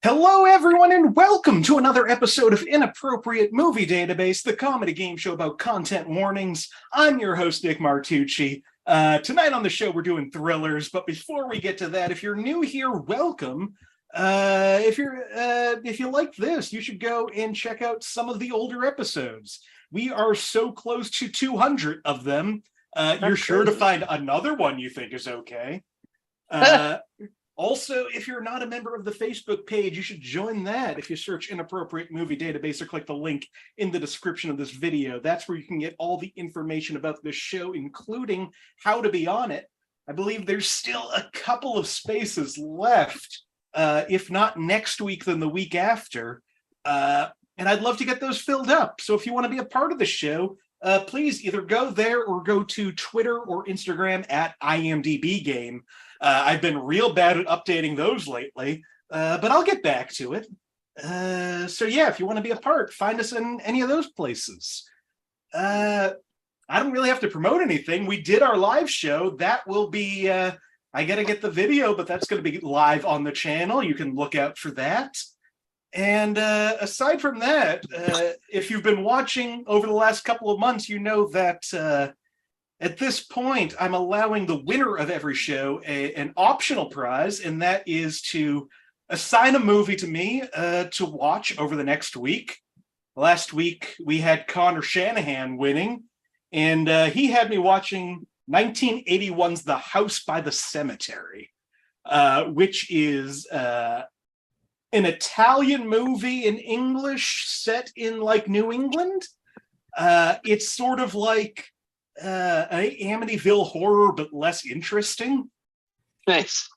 Hello, everyone, and welcome to another episode of Inappropriate Movie Database, the comedy game show about content warnings. I'm your host, Nick Martucci. Tonight on the show, we're doing thrillers, but before we get to that, if you're new here, welcome. If you like this, you should go and check out some of the older episodes. We are so close to 200 of them. You're sure to find another one you think is okay. Also, if you're not a member of the Facebook page, you should join that. If you search Inappropriate Movie Database or click the link in the description of this video, that's where you can get all the information about this show, including how to be on it. I believe there's still a couple of spaces left, if not next week, then the week after. And I'd love to get those filled up. So if you want to be a part of the show, please either go there or go to Twitter or Instagram at IMDb Game. I've been real bad at updating those lately, but I'll get back to it. So yeah, if you want to be a part, find us in any of those places. I don't really have to promote anything. We did our live show. That will be, I got to get the video, but that's going to be live on the channel. You can look out for that. And aside from that, if you've been watching over the last couple of months, you know that at this point, I'm allowing the winner of every show an optional prize, and that is to assign a movie to me to watch over the next week. Last week, we had Connor Shanahan winning, and he had me watching 1981's The House by the Cemetery, which is an Italian movie in English set in, like, New England. It's sort of like an Amityville horror, but less interesting. Nice.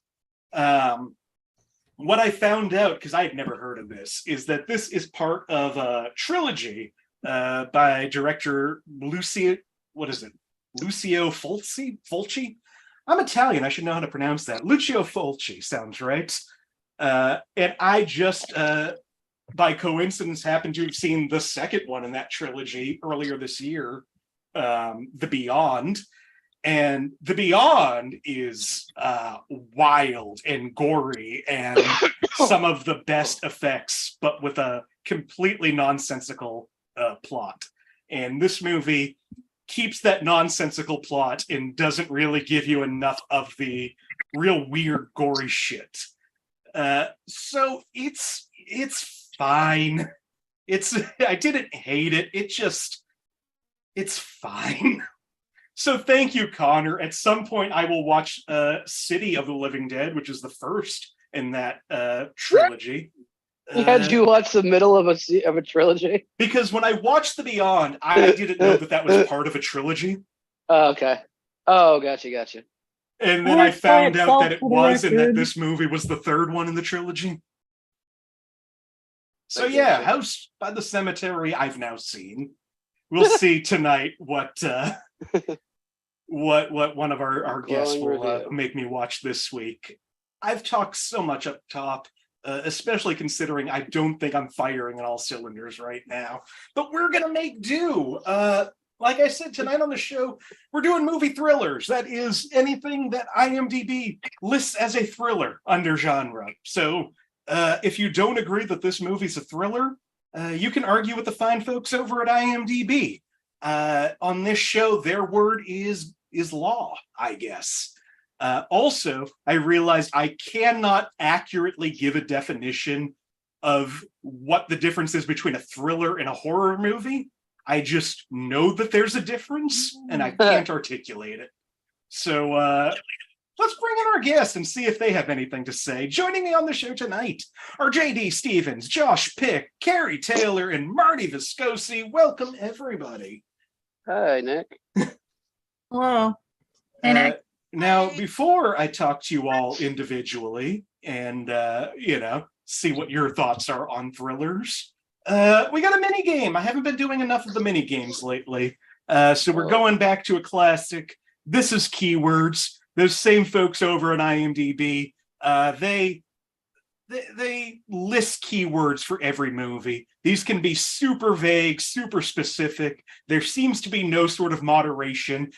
What I found out, because I had never heard of this, is that this is part of a trilogy by director Lucio Fulci? I'm Italian, I should know how to pronounce that. Lucio Fulci sounds right. And I just, by coincidence, happened to have seen the second one in that trilogy earlier this year, The Beyond. And The Beyond is wild and gory and some of the best effects, but with a completely nonsensical plot. And this movie keeps that nonsensical plot and doesn't really give you enough of the real weird, gory shit. So it's fine. I didn't hate it. It's fine. So thank you, Connor. At some point, I will watch City of the Living Dead, which is the first in that trilogy. You had to watch the middle of a trilogy? Because when I watched The Beyond, I didn't know that was part of a trilogy. Oh, okay. Oh, gotcha. And then I found out that it was, and that this movie was the third one in the trilogy. So yeah, House by the Cemetery I've now seen. We'll see tonight what one of our guests will make me watch this week. I've talked so much up top, especially considering I don't think I'm firing on all cylinders right now. But we're gonna make do. Like I said, tonight on the show, we're doing movie thrillers. That is anything that IMDb lists as a thriller under genre. So if you don't agree that this movie's a thriller, you can argue with the fine folks over at IMDb. On this show, their word is law, I guess. Also, I realized I cannot accurately give a definition of what the difference is between a thriller and a horror movie. I just know that there's a difference, and I can't articulate it. So let's bring in our guests and see if they have anything to say. Joining me on the show tonight are J.D. Stephans, Josh Pick, Kari Taylor, and Marty Viscosi. Welcome, everybody. Hi, Nick. Hello. Hey, Nick. Now, before I talk to you all individually and, see what your thoughts are on thrillers, we got a mini game. I haven't been doing enough of the mini games lately. So we're going back to a classic. This is Keywords. Those same folks over on IMDb, they list keywords for every movie. These can be super vague, super specific. There seems to be no sort of moderation.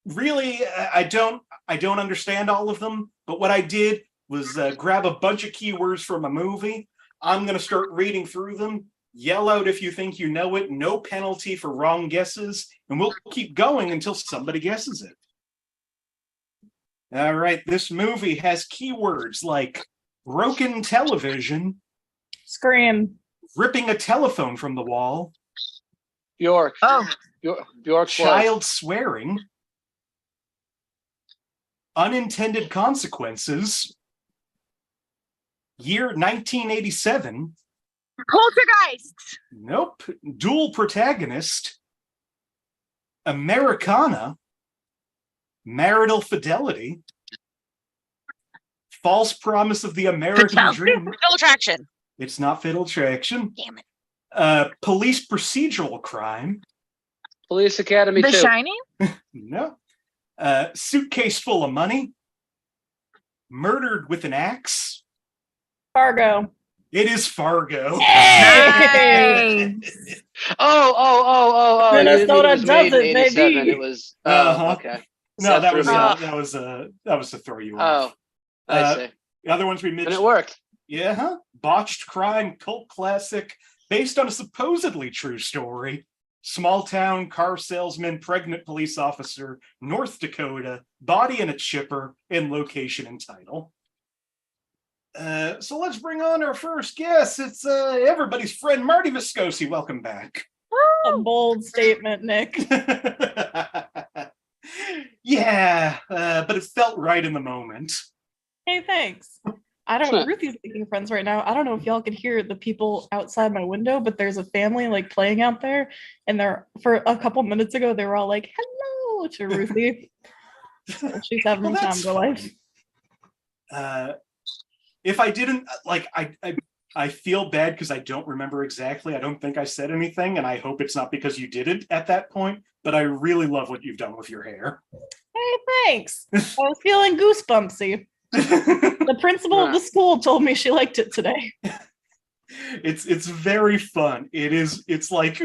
Really, I don't understand all of them, but what I did was grab a bunch of keywords from a movie. I'm going to start reading through them. Yell out if you think you know it. No penalty for wrong guesses. And we'll keep going until somebody guesses it. All right. This movie has keywords like broken television, Scream. ripping a telephone from the wall, Bjork. Oh. Bjork's child swearing, unintended consequences, year 1987. Poltergeist. Nope. Dual protagonist, Americana, marital fidelity, false promise of the American dream. Fatal Attraction. It's not Fatal Attraction. Damn it. Police procedural crime. Police Academy The 2. Shining. No. Suitcase full of money. Murdered with an axe. Fargo. It is Fargo. Hey. Oh. Minnesota it was does made in it, 87. baby. It was. Okay. No, that was threw me to throw you off. Oh, I see. The other ones we And mentioned. it worked. Yeah, huh? Botched crime, cult classic, based on a supposedly true story. Small town, car salesman, pregnant police officer, North Dakota, body in a chipper, and location and title. So let's bring on our first guest. It's everybody's friend, Marty Viscosi. Welcome back. A bold statement, Nick. Yeah, but it felt right in the moment. Hey, thanks. I don't. Ruthie's making friends right now. I don't know if y'all could hear the people outside my window, but there's a family like playing out there, and they're for a couple minutes ago they were all like "hello" to Ruthie. So she's having the time of her life. If I didn't like, I feel bad because I don't remember exactly. I don't think I said anything, and I hope it's not because you did it at that point. But I really love what you've done with your hair. Hey, thanks. I was feeling goosebumpsy. The principal of the school told me she liked it today. It's very fun. It's like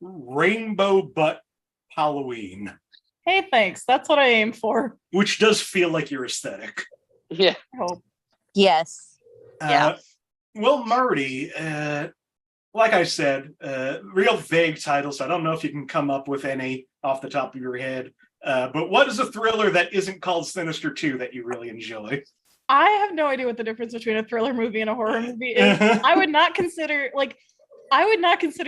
rainbow butt Halloween. Hey, thanks. That's what I aim for. Which does feel like your aesthetic. Yeah. I hope. Yes. Yeah. Well, Marty, like I said, real vague title, so I don't know if you can come up with any off the top of your head. But what is a thriller that isn't called Sinister 2 that you really enjoy? I have no idea what the difference between a thriller movie and a horror movie is. I would not consider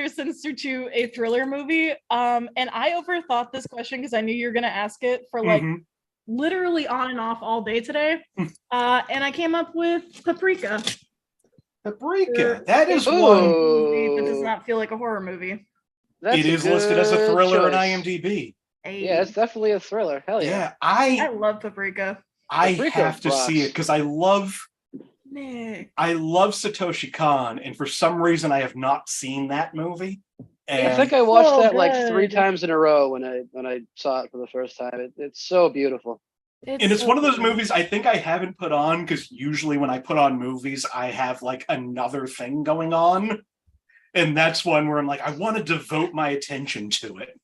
Sinister 2 a thriller movie. And I overthought this question because I knew you were going to ask it for like literally on and off all day today. And I came up with Paprika. Paprika. That is one movie that does not feel like a horror movie. It is listed as a thriller on choice. IMDb. Yeah, it's definitely a thriller. Hell yeah. Yeah, I love Paprika. I Paprika have to rocks. see it because I love Nick. Satoshi Kon, and for some reason I have not seen that movie. And I think I watched so that like 3 good. times in a row when I saw it for the first time. It's so beautiful. it's one of those movies I think I haven't put on because usually when I put on movies, I have like another thing going on. And that's one where I'm like, I want to devote my attention to it.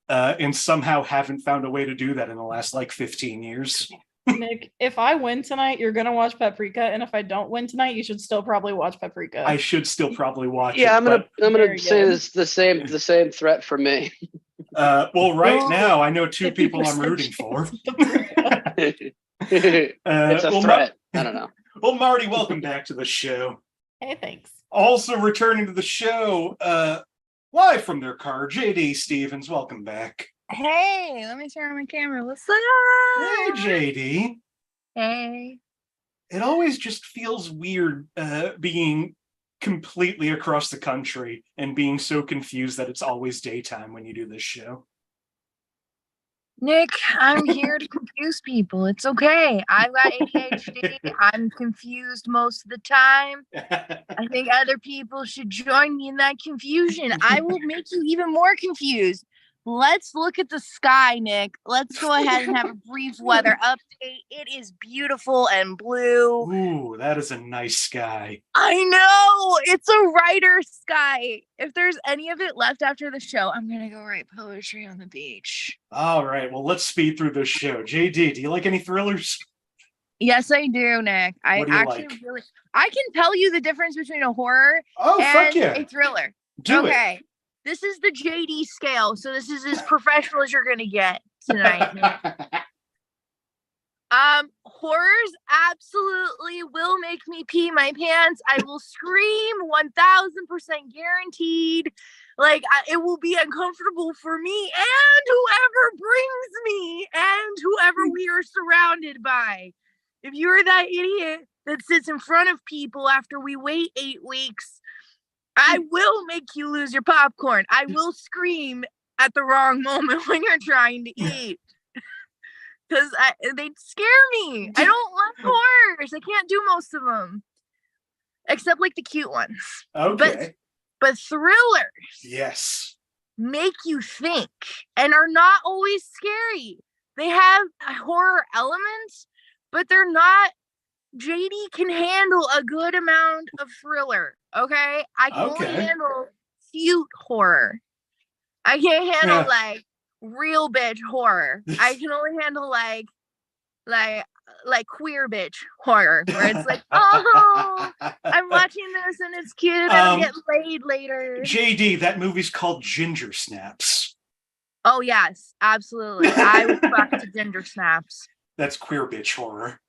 And somehow haven't found a way to do that in the last like 15 years. Nick, if I win tonight, you're gonna watch Paprika, and if I don't win tonight, you should still probably watch Paprika. I should still probably watch it. Yeah, I'm gonna Very say good. this the same threat for me. Well, right Well, now I know 2 people I'm 50% rooting for. It's a well, threat. I don't know. Well, Marty, welcome back to the show. Hey, thanks. Also returning to the show, live from their car, JD Stephans. Welcome back. Hey, let me turn on my camera. What's up? Hey, JD. Hey. It always just feels weird being completely across the country and being so confused that it's always daytime when you do this show. Nick, I'm here to confuse people. It's okay. I've got ADHD. I'm confused most of the time. I think other people should join me in that confusion. I will make you even more confused. Let's look at the sky, Nick. Let's go ahead and have a brief weather update. It is beautiful and blue. Ooh, that is a nice sky. I know. It's a writer sky. If there's any of it left after the show, I'm going to go write poetry on the beach. All right, well, let's speed through this show. JD, do you like any thrillers? Yes, I do, Nick. I What do you actually like? really I can tell you the difference between a horror Oh, fuck and yeah. a thriller. Do Okay. This is the JD scale, so this is as professional as you're gonna get tonight. Nick. it. Horrors absolutely will make me pee my pants. I will scream 1000% guaranteed. Like it will be uncomfortable for me and whoever brings me and whoever we are surrounded by. If you're that idiot that sits in front of people after we wait 8 weeks, I will make you lose your popcorn. I will scream at the wrong moment when you're trying to eat. Because they scare me. I don't love horrors. I can't do most of them. Except like the cute ones. Okay. But thrillers Yes. make you think and are not always scary. They have horror elements, but they're not. JD can handle a good amount of thriller. Okay? I can only handle cute horror. I can't handle like real bitch horror. I can only handle like queer bitch horror, where it's like, oh, I'm watching this and it's cute and I'll get laid later. JD, that movie's called Ginger Snaps. Oh yes, absolutely. I would fuck to Ginger Snaps. That's queer bitch horror.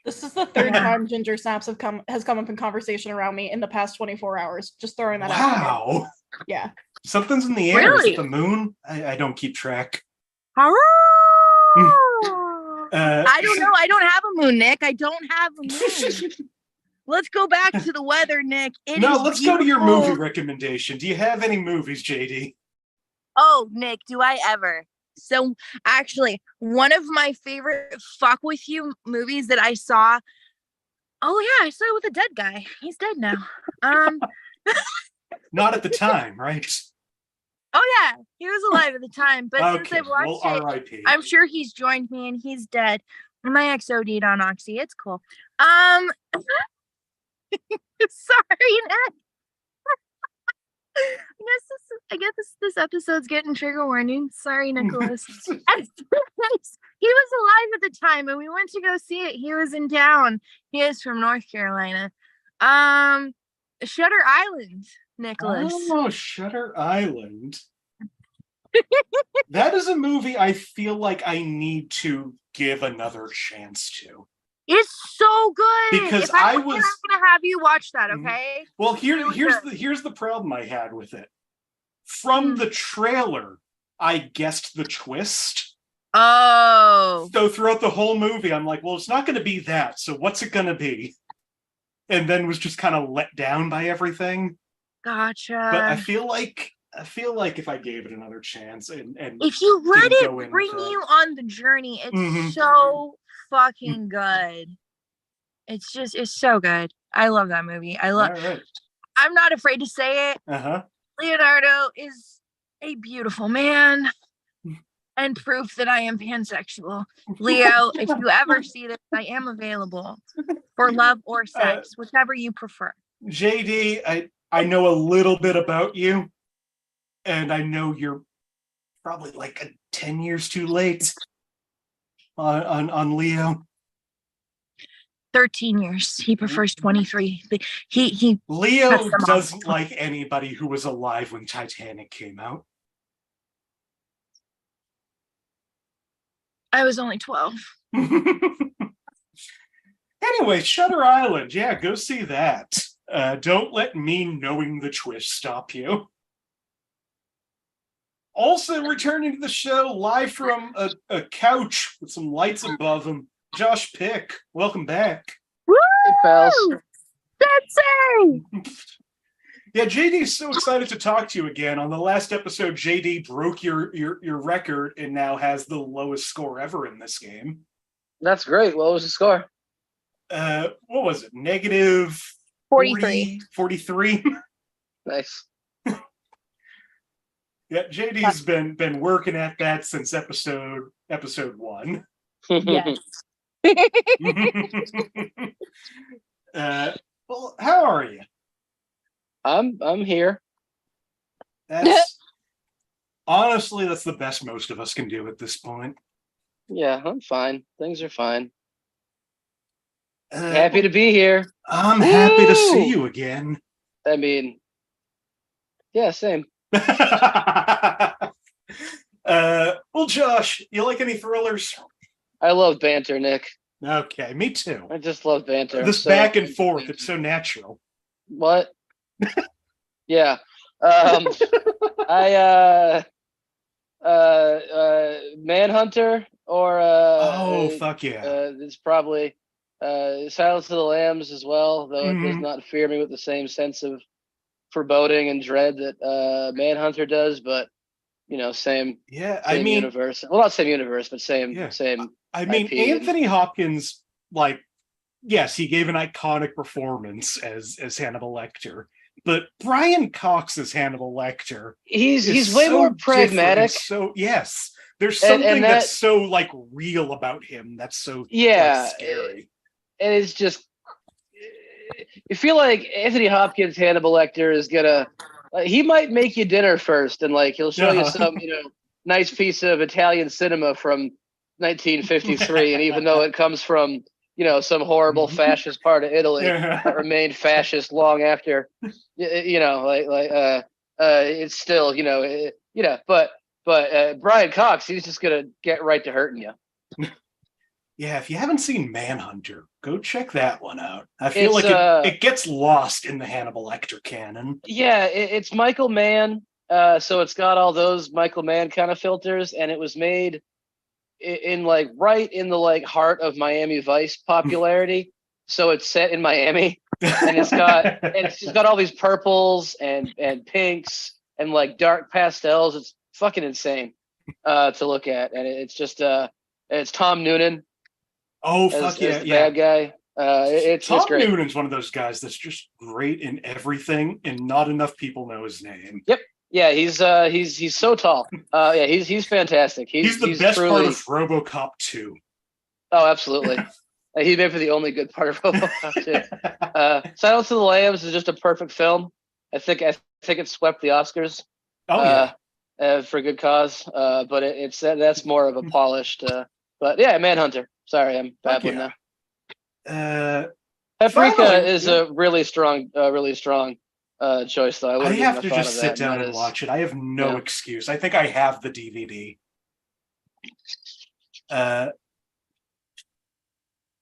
This is the third time Ginger Snaps has come up in conversation around me in the past 24 hours. Just throwing that out there. Wow. Yeah. Something's in the air. Really? Is it the moon? I don't keep track. I I don't know. I don't have a moon, Nick. I don't have a moon. Let's go back to the weather, Nick. Let's go to your movie recommendation. Do you have any movies, JD? Oh, Nick, do I ever? So actually, one of my favorite fuck with you movies that I saw. Oh yeah, I saw it with a dead guy. He's dead now. Not at the time, right? Oh yeah, he was alive at the time, but since I've watched it, R.I.P. I'm sure he's joined me and he's dead. My ex OD'd on Oxy. It's cool. Sorry, Nick. I guess this episode's getting trigger warning. Sorry, Nicholas. He was alive at the time, and we went to go see it. He was in town. He is from North Carolina. Shutter Island, Nicholas. Oh, Shutter Island. That is a movie I feel like I need to give another chance to. It's so good. Because if I'm gonna have you watch that, okay? Well, here's the problem I had with it. From the trailer, I guessed the twist. Oh. So throughout the whole movie, I'm like, well, it's not going to be that. So what's it going to be? And then was just kind of let down by everything. Gotcha. But I feel like if I gave it another chance and if you let it bring you on the journey, it's so fucking good. It's so good. I love that movie. Right. I'm not afraid to say it. Leonardo is a beautiful man and proof that I am pansexual. Leo, if you ever see this, I am available for love or sex, whichever you prefer. JD, I know a little bit about you, and I know you're probably like 10 years too late on Leo. 13 years. He prefers 23. Leo doesn't like anybody who was alive when Titanic came out. I was only 12. Anyway, Shutter Island. Yeah, go see that. Don't let me knowing the twist stop you. Also returning to the show live from a couch with some lights above him, Josh Pick. Welcome back. Woo! Hey, pals. That's it! Yeah, JD's so excited to talk to you again. On the last episode, JD broke your record and now has the lowest score ever in this game. That's great. What was the score? What was it? Negative 43. 43? Nice. Yeah, JD's been working at that since episode 1. Yes. Well, how are you? I'm here. Honestly, that's the best most of us can do at this point. Yeah, I'm fine. Things are fine. Happy to be here. I'm happy to see Woo! you again. I mean, yeah, same. Well, Josh, you like any thrillers? I love banter, Nick. Okay, me too. I just love banter. This So- back and forth, it's so natural. What? Yeah. I Manhunter or Fuck yeah. it's probably Silence of the Lambs as well, though it does Mhm. not fear me with the same sense of foreboding and dread that Manhunter does, but same Yeah, I mean, universe. Well, not same universe, but same Yeah. same. I mean, IP and- Anthony Hopkins, like, yes, he gave an iconic performance as Hannibal Lecter, but Brian Cox as Hannibal Lecter He's is way so more different and pragmatic. So yes, there's And something that- that's so like real about him. That's so like, Yeah, scary. and it's just you feel like Anthony Hopkins Hannibal Lecter is gonna he might make you dinner first and like he'll show you Uh-huh. some nice piece of Italian cinema from 1953 and even though it comes from some horrible fascist part of Italy that remained fascist long after it's still but Brian Cox, he's just gonna get right to hurting you. Yeah, if you haven't seen Manhunter, go check that one out. I feel It's, like it gets lost in the Hannibal Lecter canon. Yeah, it's Michael Mann, so it's got all those Michael Mann kind of filters, and it was made in like right in the like heart of Miami Vice popularity. So it's set in Miami, and it's just got all these purples and pinks and like dark pastels. It's fucking insane to look at, and it's just it's Tom Noonan Oh, as, fuck yeah, as the yeah. bad guy. It's Tom great. Noonan's one of those guys that's just great in everything, and not enough people know his name. Yeah, he's so tall. Yeah, he's fantastic. He's the best truly... part of RoboCop 2. Oh, absolutely. He made for the only good part of RoboCop 2. Silence of the Lambs is just a perfect film. I think it swept the Oscars. Oh yeah. For good cause. But that's more of a polished. But yeah, Manhunter. Sorry, I'm babbling yeah. now. Paprika Finally, is a really strong choice, though. I have to just sit down and watch it. I have no excuse. I think I have the DVD.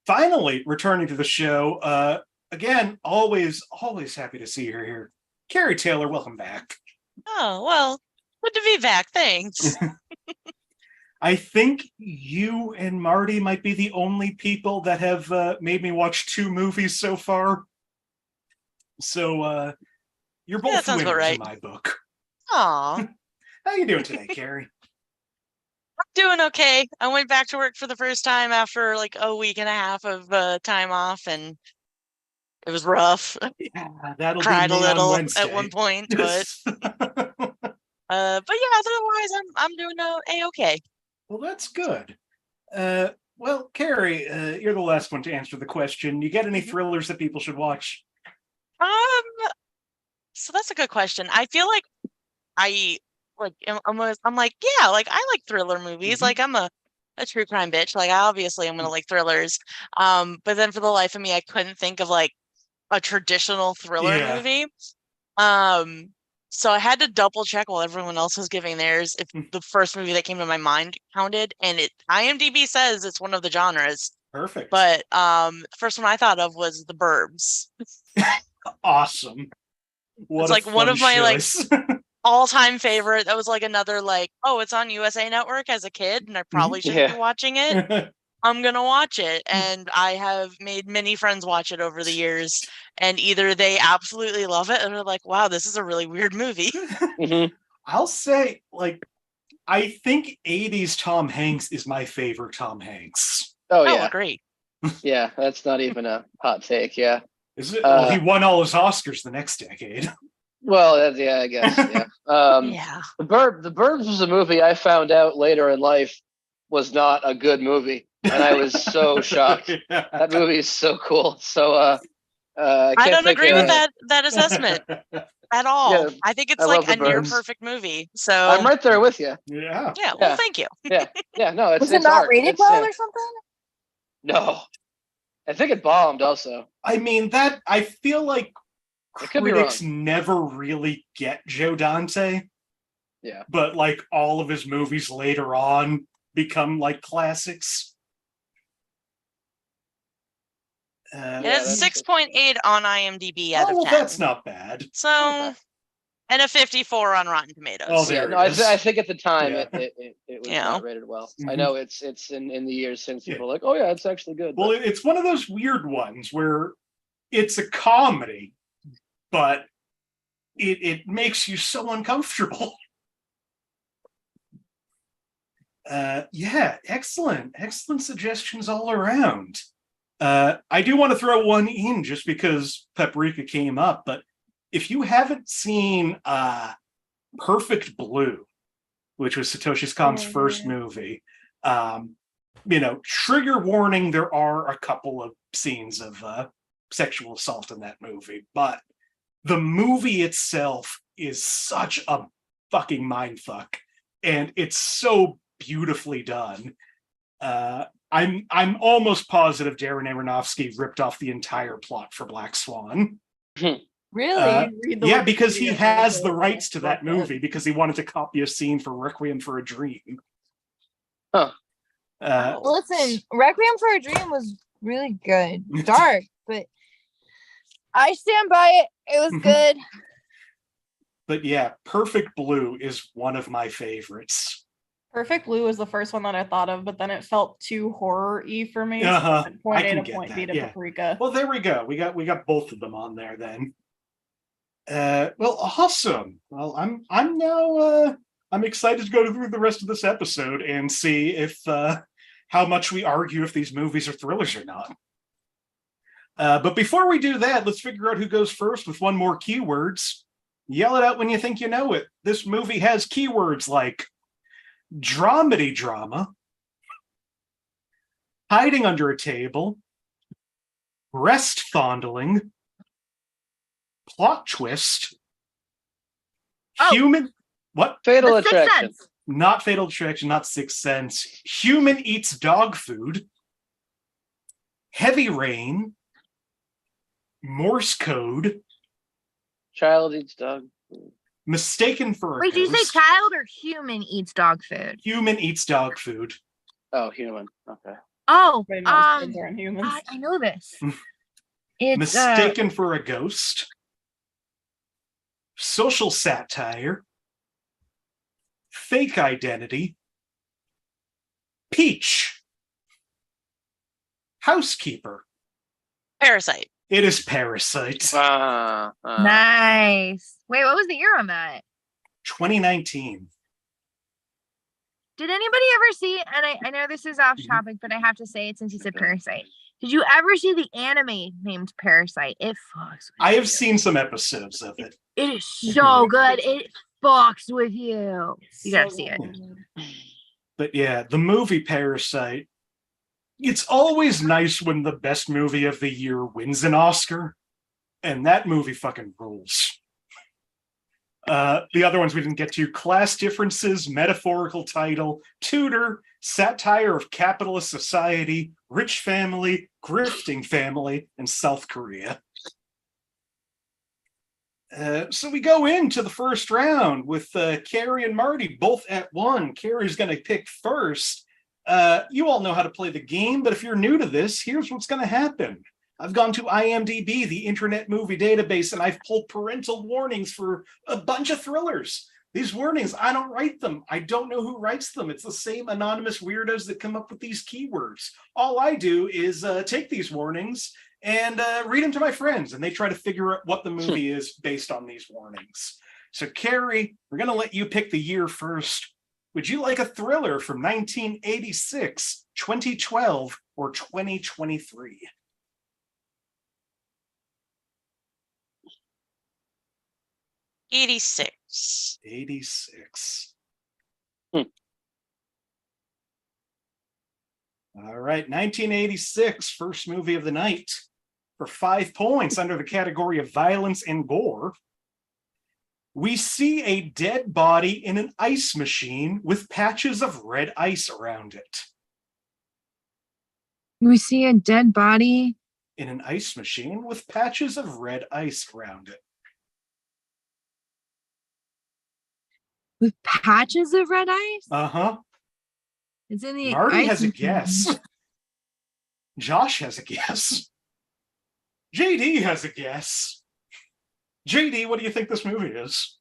Finally, returning to the show. Again, always happy to see her here. Kari Taylor, welcome back. Oh, well, good to be back. Thanks. I think you and Marty might be the only people that have made me watch 2 movies so far. So you're both that sounds winners about right. in my book. Aw, How you doing today, Kari? I'm doing okay. I went back to work for the first time after like a week and a half of time off, and it was rough. Yeah, that'll Cried be a me little on Wednesday. at one point, but yeah, otherwise I'm doing a-okay. Well, that's good. Well, Kari, you're the last one to answer the question. You get any thrillers that people should watch? So that's a good question. I feel like I'm like, yeah, like I like thriller movies. Like I'm a true crime bitch. Like obviously I'm gonna like thrillers. But then for the life of me, I couldn't think of like a traditional thriller movie. So I had to double check while everyone else was giving theirs if the first movie that came to my mind counted, and IMDb says it's one of the genres. Perfect. But the first one I thought of was The Burbs. Awesome. It's like one of my like all-time favorite. That was like another like, oh, it's on USA Network as a kid, and I probably shouldn't be watching it. I'm gonna watch it, and I have made many friends watch it over the years, and either they absolutely love it, or they're like, "Wow, this is a really weird movie." I'll say, like, I think '80s Tom Hanks is my favorite Tom Hanks. Oh yeah, great. Yeah, that's not even a hot take. Yeah, is it? Well, he won all his Oscars the next decade. Well, yeah, I guess. Yeah. Yeah. The Burbs was a movie I found out later in life was not a good movie. And I was so shocked. That movie is so cool. So I don't agree with that assessment at all. Yeah, I think it's I like love a The near Burbs. perfect movie. So I'm right there with you. Yeah. Yeah. Well, thank you. Yeah. No, it's Was it it's not art. rated It's, well or something? No. I think it bombed also. I mean, that I feel like It could be critics wrong. never really get Joe Dante, Yeah. but like all of his movies later on become like classics. It is 6.8 on IMDb out of well, 10. that's not bad. So, and a 54 on Rotten Tomatoes. Oh, there Yeah, no, it is. I think at the time Yeah. it was You know. not rated well. I Mhm. know it's in the years since Yeah. people are like, oh yeah, it's actually good. Well, but- it's one of those weird ones where it's a comedy, but it makes you so uncomfortable. Yeah, excellent suggestions all around. I do want to throw one in just because Paprika came up, but if you haven't seen Perfect Blue, which was Satoshi Kon's first movie, trigger warning, there are a couple of scenes of sexual assault in that movie, but the movie itself is such a fucking mindfuck, and it's so beautifully done. I'm almost positive Darren Aronofsky ripped off the entire plot for Black Swan. Really? Read the Yeah, because Wikipedia he has the article. rights to that Love that. movie because he wanted to copy a scene for Requiem for a Dream. Huh. Listen, Requiem for a Dream was really good. Dark, but I stand by it. It was good. But yeah, Perfect Blue is one of my favorites. Perfect Blue was the first one that I thought of, but then it felt too horror-y for me. Uh-huh. So point I A can to get point B that, to yeah. Paprika. Well, there we go. We got both of them on there then. Well, awesome. Well, I'm now I'm excited to go through the rest of this episode and see if how much we argue if these movies are thrillers or not. But before we do that, let's figure out who goes first with one more keywords. Yell it out when you think you know it. This movie has keywords like dramedy drama, hiding under a table, breast fondling, plot twist, human... What? Fatal The Sixth Attraction. Sense. Not Fatal Attraction, not Sixth Sense. Human eats dog food, heavy rain, Morse code, Child eats dog. mistaken for a Wait, did you say ghost. child or human eats dog food? Human eats dog food. Oh, human. Okay. Oh, Everybody knows kids aren't humans. I know this. It's Mistaken for a ghost. Social satire. Fake identity. Peach. Housekeeper. Parasite. It is Parasite. nice. Wait, what was the year on that? 2019. Did anybody ever see, and I know this is off topic, but I have to say it since you said Parasite. Did you ever see the anime named Parasite? It fucks with I have you. seen some episodes of it. It is so good. It fucks with you. You gotta see it. But yeah, the movie Parasite, it's always nice when the best movie of the year wins an Oscar, and that movie fucking rules. The other ones we didn't get to: Class Differences, Metaphorical Title, Tutor, Satire of Capitalist Society, Rich Family, Grifting Family, and South Korea. So we go into the first round with Kari and Marty both at 1. Kari's going to pick first. You all know how to play the game, but if you're new to this, here's what's going to happen. I've gone to IMDb, the Internet Movie Database, and I've pulled parental warnings for a bunch of thrillers. These warnings, I don't write them. I don't know who writes them. It's the same anonymous weirdos that come up with these keywords. All I do is take these warnings and read them to my friends, and they try to figure out what the movie is based on these warnings. So, Kari, we're going to let you pick the year first. Would you like a thriller from 1986, 2012, or 2023? 86. 86. Hmm. All right, 1986, first movie of the night. For 5 points under the category of violence and gore, we see a dead body in an ice machine with patches of red ice around it. We see a dead body. In an ice machine with patches of red ice around it. With patches of red ice? Uh-huh. It's in the Marty ice has a machine. guess. Josh has a guess. JD has a guess. JD, what do you think this movie is?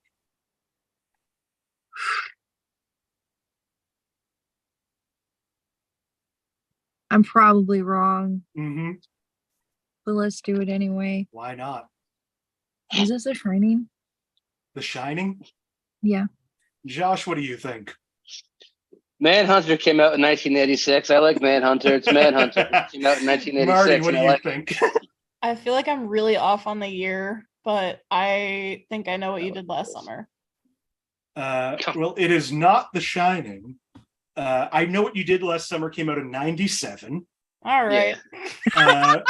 I'm probably wrong, Mm-hmm. but let's do it anyway. Why not? Is this a Shining? The Shining? Yeah. Josh, what do you think? Manhunter came out in 1986. I like Manhunter. It's Manhunter. It came out in 1986. Marty, what do and you I like think? I feel like I'm really off on the year, but I think I know what you did last summer. Well, it is not The Shining. I Know What You Did Last Summer came out in 97. All right. Yeah,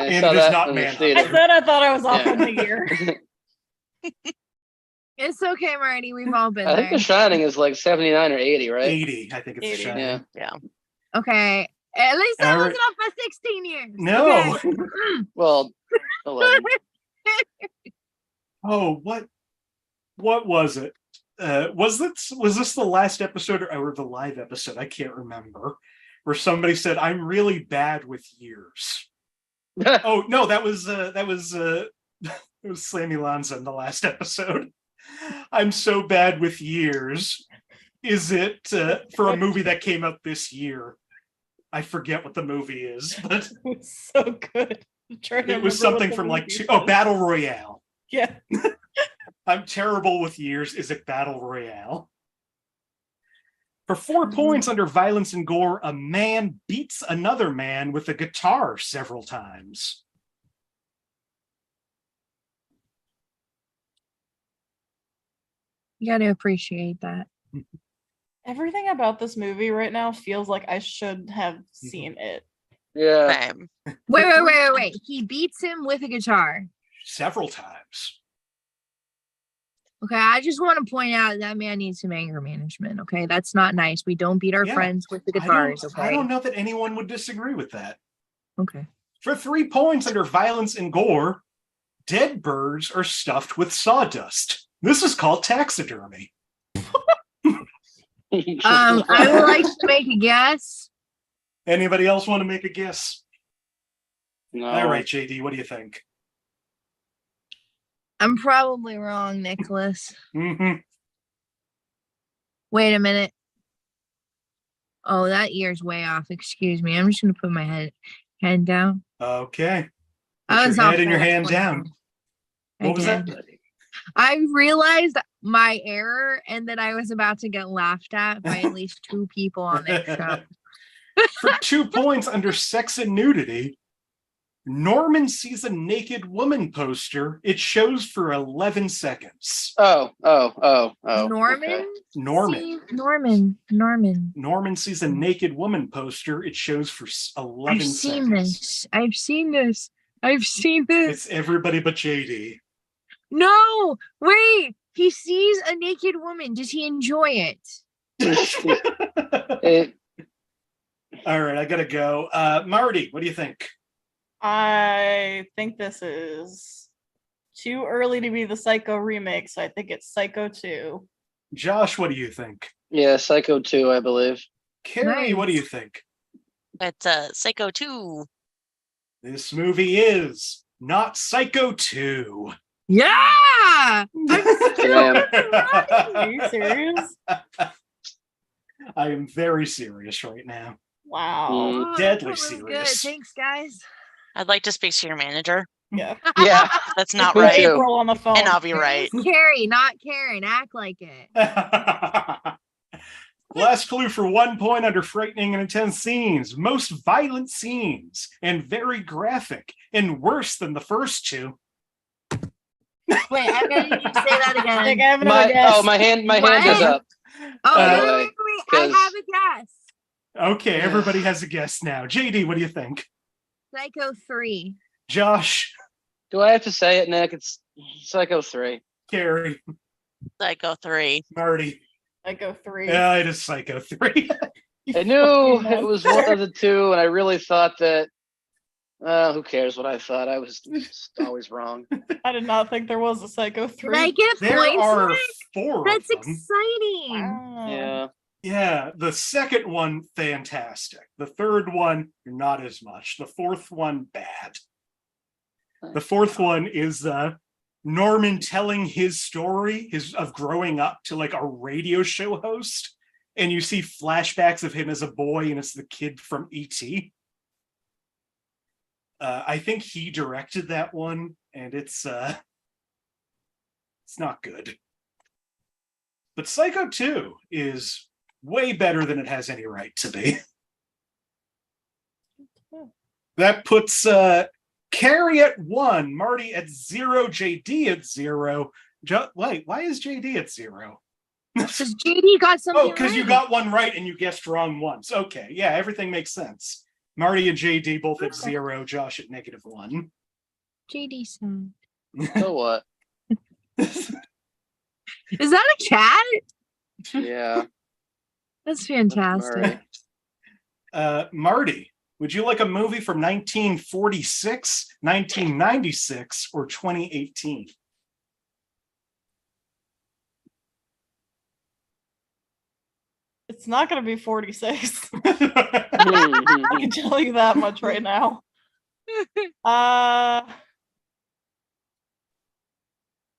I And saw it is that not in the Manhunter. I theater. said I thought I was off Yeah. on the year. It's okay, Marty. We've all been I think The there. Shining is like 79 or 80, right? 80, I think it's The 80. Shining. Yeah. Yeah. Okay. At least I All right. wasn't off by 16 years. No. Okay. Well, 11. Oh, what was it? Was this the last episode or the live episode? I can't remember. Where somebody said, "I'm really bad with years." Oh no, that was it was Sammy Lanza in the last episode. I'm so bad with years. Is it for a movie that came out this year? I forget what the movie is, but It was so good. I'm trying to it was remember what something the from like movie oh, was. Battle Royale. Yeah. I'm terrible with years. Is it Battle Royale? For 4 points under violence and gore, a man beats another man with a guitar several times. You got to appreciate that. Everything about this movie right now feels like I should have seen it. Yeah. Same. Wait. He beats him with a guitar. Several times. Okay, I just want to point out that man needs some anger management. Okay, that's not nice. We don't beat our Yeah. friends with the guitars. I Okay. don't know that anyone would disagree with that. Okay. For 3 points under violence and gore, dead birds are stuffed with sawdust. This is called taxidermy. I would like to make a guess. Anybody else want to make a guess? No. All right, JD, what do you think? I'm probably wrong, Nicholas. Mm-hmm. Wait a minute. Oh, that year's way off. Excuse me. I'm just gonna put my head down. Okay. I Put was your off head and your by hand 20. down. I What was that? did. I realized my error and that I was about to get laughed at by at least 2 people on this show. For 2 points under sex and nudity, Norman sees a naked woman poster. It shows for 11 seconds. Oh. Norman? Okay. Norman. Norman. Sees a naked woman poster. It shows for 11 I've seen seconds. this. I've seen this. It's everybody but JD. No, wait. He sees a naked woman. Does he enjoy it? All right, I gotta go. Marty, what do you think? I think this is too early to be the Psycho remake, so I think it's Psycho 2. Josh, what do you think? Yeah, Psycho 2, I believe. Carrie, what do Nice. you think? It's Psycho 2. This movie is not Psycho 2. Yeah. Damn. Are you serious? I am very serious right now. Wow. Oh, Deadly that was good. serious. Thanks, guys. I'd like to speak to your manager. Yeah. Yeah. That's not Me right. too. April on the phone. And I'll be right. Carrie, not Karen. Act like it. Last clue for 1 point under frightening and intense scenes. Most violent scenes and very graphic and worse than the first 2. Wait, I'm gonna need you to say that I think again. I have another guess. My hand is What? up. Oh, By the wait, way, I 'cause- have a guess. Okay, everybody has a guess now. JD, what do you think? Psycho 3. Josh, Do I have to say it, Nick? It's Psycho 3. Carrie, Psycho 3. Marty. Psycho 3. Yeah, it is Psycho 3. I knew it was one of the two, and I really thought that. Who cares what I thought? I was just always wrong. I did not think there was a Psycho 3. Did I get a There point? are Nick? 4 That's of them. exciting. Wow. Yeah. Yeah, the second one, fantastic. The third one, not as much. The fourth one, bad. The fourth one is Norman telling his story of growing up to like a radio show host, and you see flashbacks of him as a boy, and it's the kid from E.T. I think he directed that one, and it's not good. But Psycho 2 is way better than it has any right to be. That puts Kari at 1, Marty at 0, JD at 0. Wait, why is JD at 0? Because JD got something. Oh, because you got one right and you guessed wrong once. Okay, yeah, everything makes sense. Marty and JD both at 0, Josh at -1. JD said. So what? Is that a cat? Yeah. That's fantastic. Marty, would you like a movie from 1946, 1996, or 2018? It's not going to be 46. I can tell you that much right now.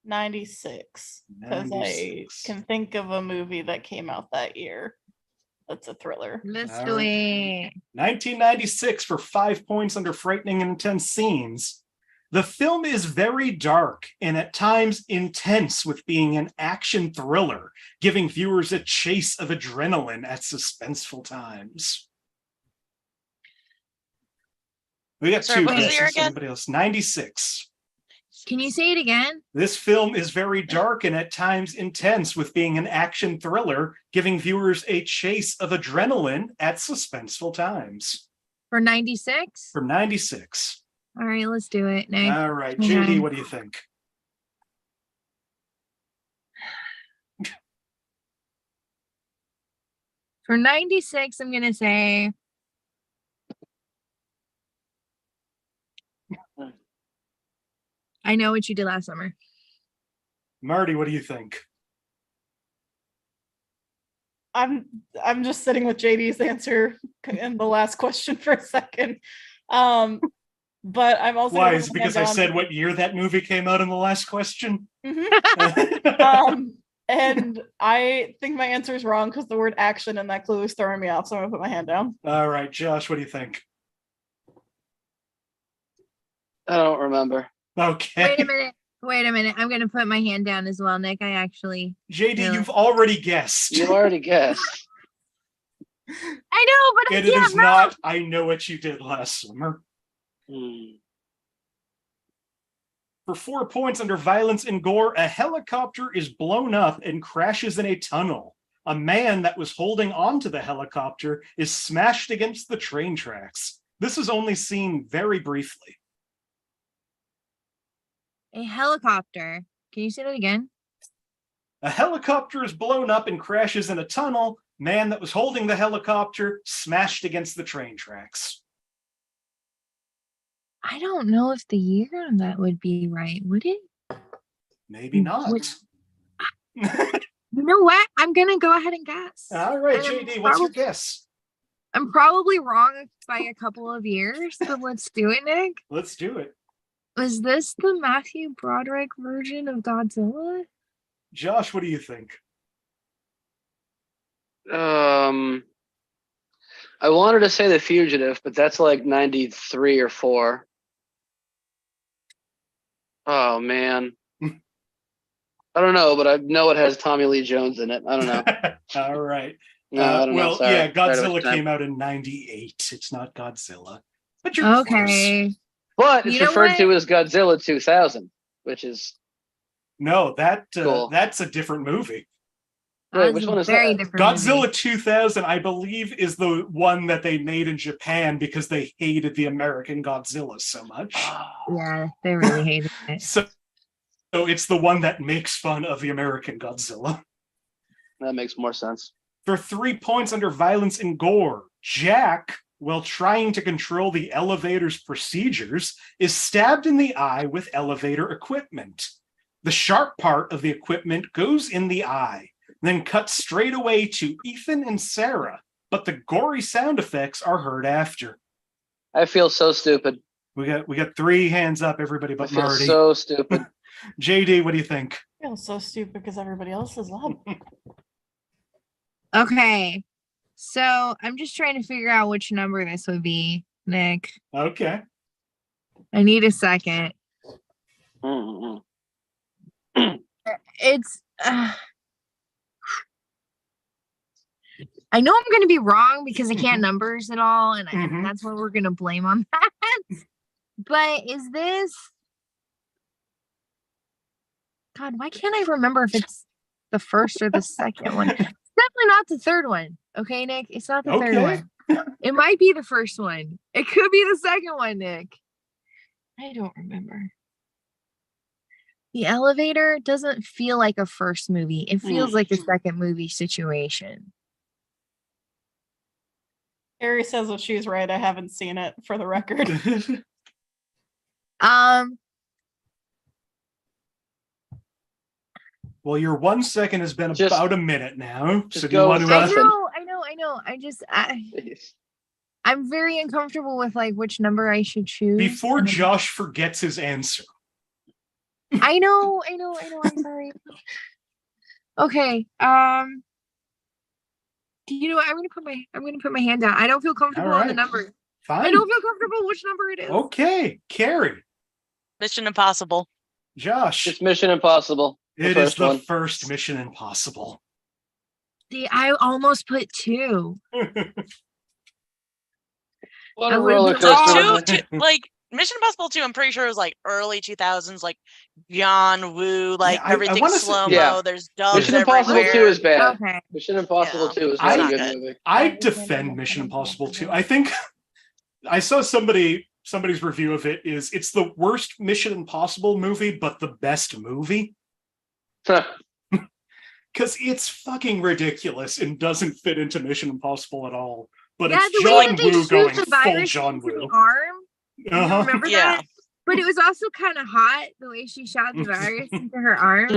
96. Because I can think of a movie that came out that year. That's a thriller. Let's do it. 1996 for 5 points under frightening and intense scenes. The film is very dark and at times intense with being an action thriller, giving viewers a chase of adrenaline at suspenseful times. We got Sorry, two what was the year guesses. again? Anybody else? 96. Can you say it again? This film is very dark and at times intense with being an action thriller, giving viewers a chase of adrenaline at suspenseful times. For 96? From 96. All right, let's do it. Nick. All right, JD, what do you think? For 96, I'm going to say I Know What You Did Last Summer. Marty, what do you think? I'm just sitting with JD's answer in the last question for a second. But I'm also Why? Is it because I said what year that movie came out in the last question? Mm-hmm. And I think my answer is wrong because the word action in that clue is throwing me off. So I'm gonna put my hand down. All right, Josh, what do you think? I don't remember. Okay. Wait a minute. I'm gonna put my hand down as well, Nick. I actually JD, you've already guessed. You already guessed. I know, but And it is not I Know What You Did Last Summer. For 4 points under violence and gore, a helicopter is blown up and crashes in a tunnel. A man that was holding onto the helicopter is smashed against the train tracks. This is only seen very briefly. A helicopter. Can you say that again? A helicopter is blown up and crashes in a tunnel. Man that was holding the helicopter smashed against the train tracks. I don't know if the year on that would be right, would it? Maybe not. You know what? I'm gonna go ahead and guess. All right, And JD, what's your guess? I'm probably wrong by a couple of years, but let's do it, Nick. Let's do it. Was this the Matthew Broderick version of Godzilla? Josh, what do you think? I wanted to say The Fugitive, but that's like 93 or 4. Oh man. I don't know, but I know it has Tommy Lee Jones in it. I don't know. All right. No, I don't know. Well, Sorry. yeah, Godzilla Right came out in 98. It's not Godzilla. But you're Okay. close. But it's You know referred what? to as Godzilla 2000, which is No, Cool. that's a different movie. Wait, That which was one a is very that? different Godzilla movie. 2000, I believe, is the one that they made in Japan because they hated the American Godzilla so much. Yeah, they really hated it. So it's the one that makes fun of the American Godzilla. That makes more sense. For 3 points under violence and gore, Jack, while trying to control the elevator's procedures, is stabbed in the eye with elevator equipment. The sharp part of the equipment goes in the eye, then cuts straight away to Ethan and Sarah, but the gory sound effects are heard after. I feel so stupid. We got 3 hands up, everybody I but feel Marty. so stupid. JD, what do you think? I feel so stupid because everybody else is up. Okay. So I'm just trying to figure out which number this would be, Nick. Okay. I need a second. It's I know I'm going to be wrong because I can't numbers and all, and that's what we're going to blame on that. But is this... God, why can't I remember if it's the first or the second one? It's definitely not the third one. Okay, Nick? It's not the third one. It might be the first one. It could be the second one, Nick. I don't remember. The elevator doesn't feel like a first movie. It feels like a second movie situation. Kari says that she's right. I haven't seen it, for the record. Well, your 1 second has been about a minute now. So do you go want with to? I know. I'm very uncomfortable with like which number I should choose. Before Josh forgets his answer. I know. I'm sorry. Okay. You know what? I'm gonna put my hand down. I don't feel comfortable on the number. Fine. I don't feel comfortable which number it is. Okay, Kari. Mission Impossible. Josh. It's Mission Impossible. It is the first Mission Impossible. See, I almost put 2. What a roller coaster. Like Mission Impossible 2, I'm pretty sure it was like early 2000s, like John Woo, like everything's slow-mo, there's dogs Mission Impossible 2 is bad. Okay. Mission Impossible 2 is not a good movie. I defend Mission Impossible 2. I think I saw somebody's review of it it's the worst Mission Impossible movie, but the best movie. Because it's fucking ridiculous and doesn't fit into Mission Impossible at all. But it's John Woo going full John Woo. Remember that? But it was also kind of hot the way she shot the virus into her arm.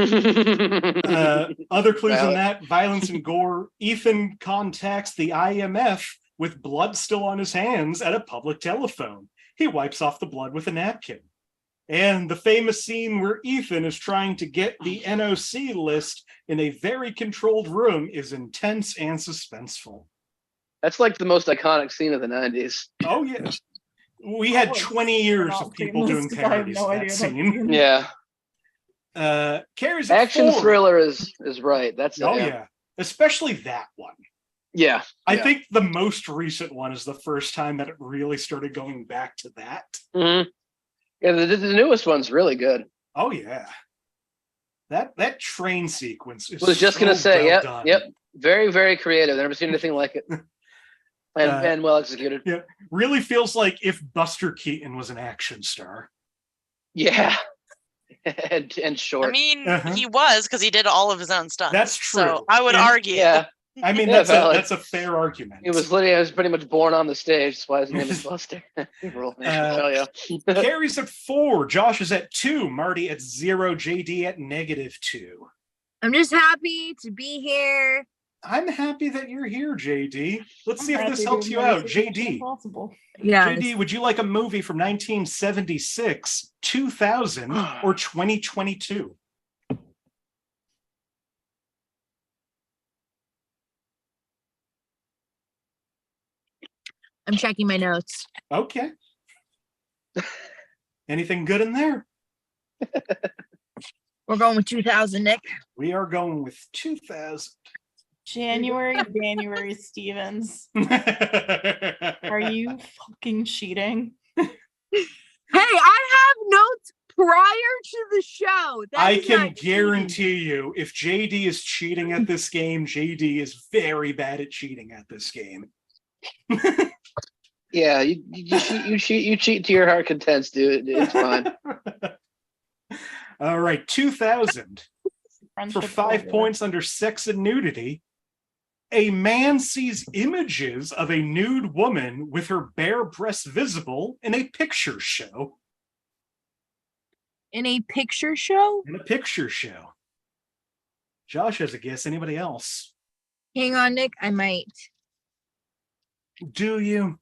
Other clues in that: violence and gore. Ethan contacts the IMF with blood still on his hands at a public telephone. He wipes off the blood with a napkin. And the famous scene where Ethan is trying to get the NOC list in a very controlled room is intense and suspenseful. That's like the most iconic scene of the 90s. Oh, yeah. We had 20 years of people doing parodies of that scene. Yeah. Kari's action thriller is right. That's yeah. Especially that one. Yeah. I think the most recent one is the first time that it really started going back to that. Mm-hmm. Yeah, the newest one's really good. Oh yeah, that train sequence is. I was just gonna say, done. Yep, very, very creative. I've never seen anything like it, and well executed. Yeah, really feels like if Buster Keaton was an action star. Yeah, and short. I mean, he was because he did all of his own stunts. That's true. So I would argue. Yeah. I mean, that's a fair argument. He was pretty much born on the stage. That's why his name is Buster. Kari's at 4. Josh is at 2. Marty at 0. JD at -2. I'm just happy to be here. I'm happy that you're here, JD. Let's see if this helps you out. JD. Yeah. JD, would you like a movie from 1976, 2000, or 2022? I'm checking my notes. Okay. Anything good in there? We're going with 2000, Nick. We are going with 2000. January Stevens. Are you fucking cheating? Hey, I have notes prior to the show. I can guarantee you, if JD is cheating at this game, JD is very bad at cheating at this game. Yeah, you cheat to your heart contents, dude. It's fine. All right, 2000. For 5 points under sex and nudity, A man sees images of a nude woman with her bare breasts visible in a picture show. In a picture show? In a picture show. Josh has a guess. Anybody else? Hang on, Nick. I might. Do you?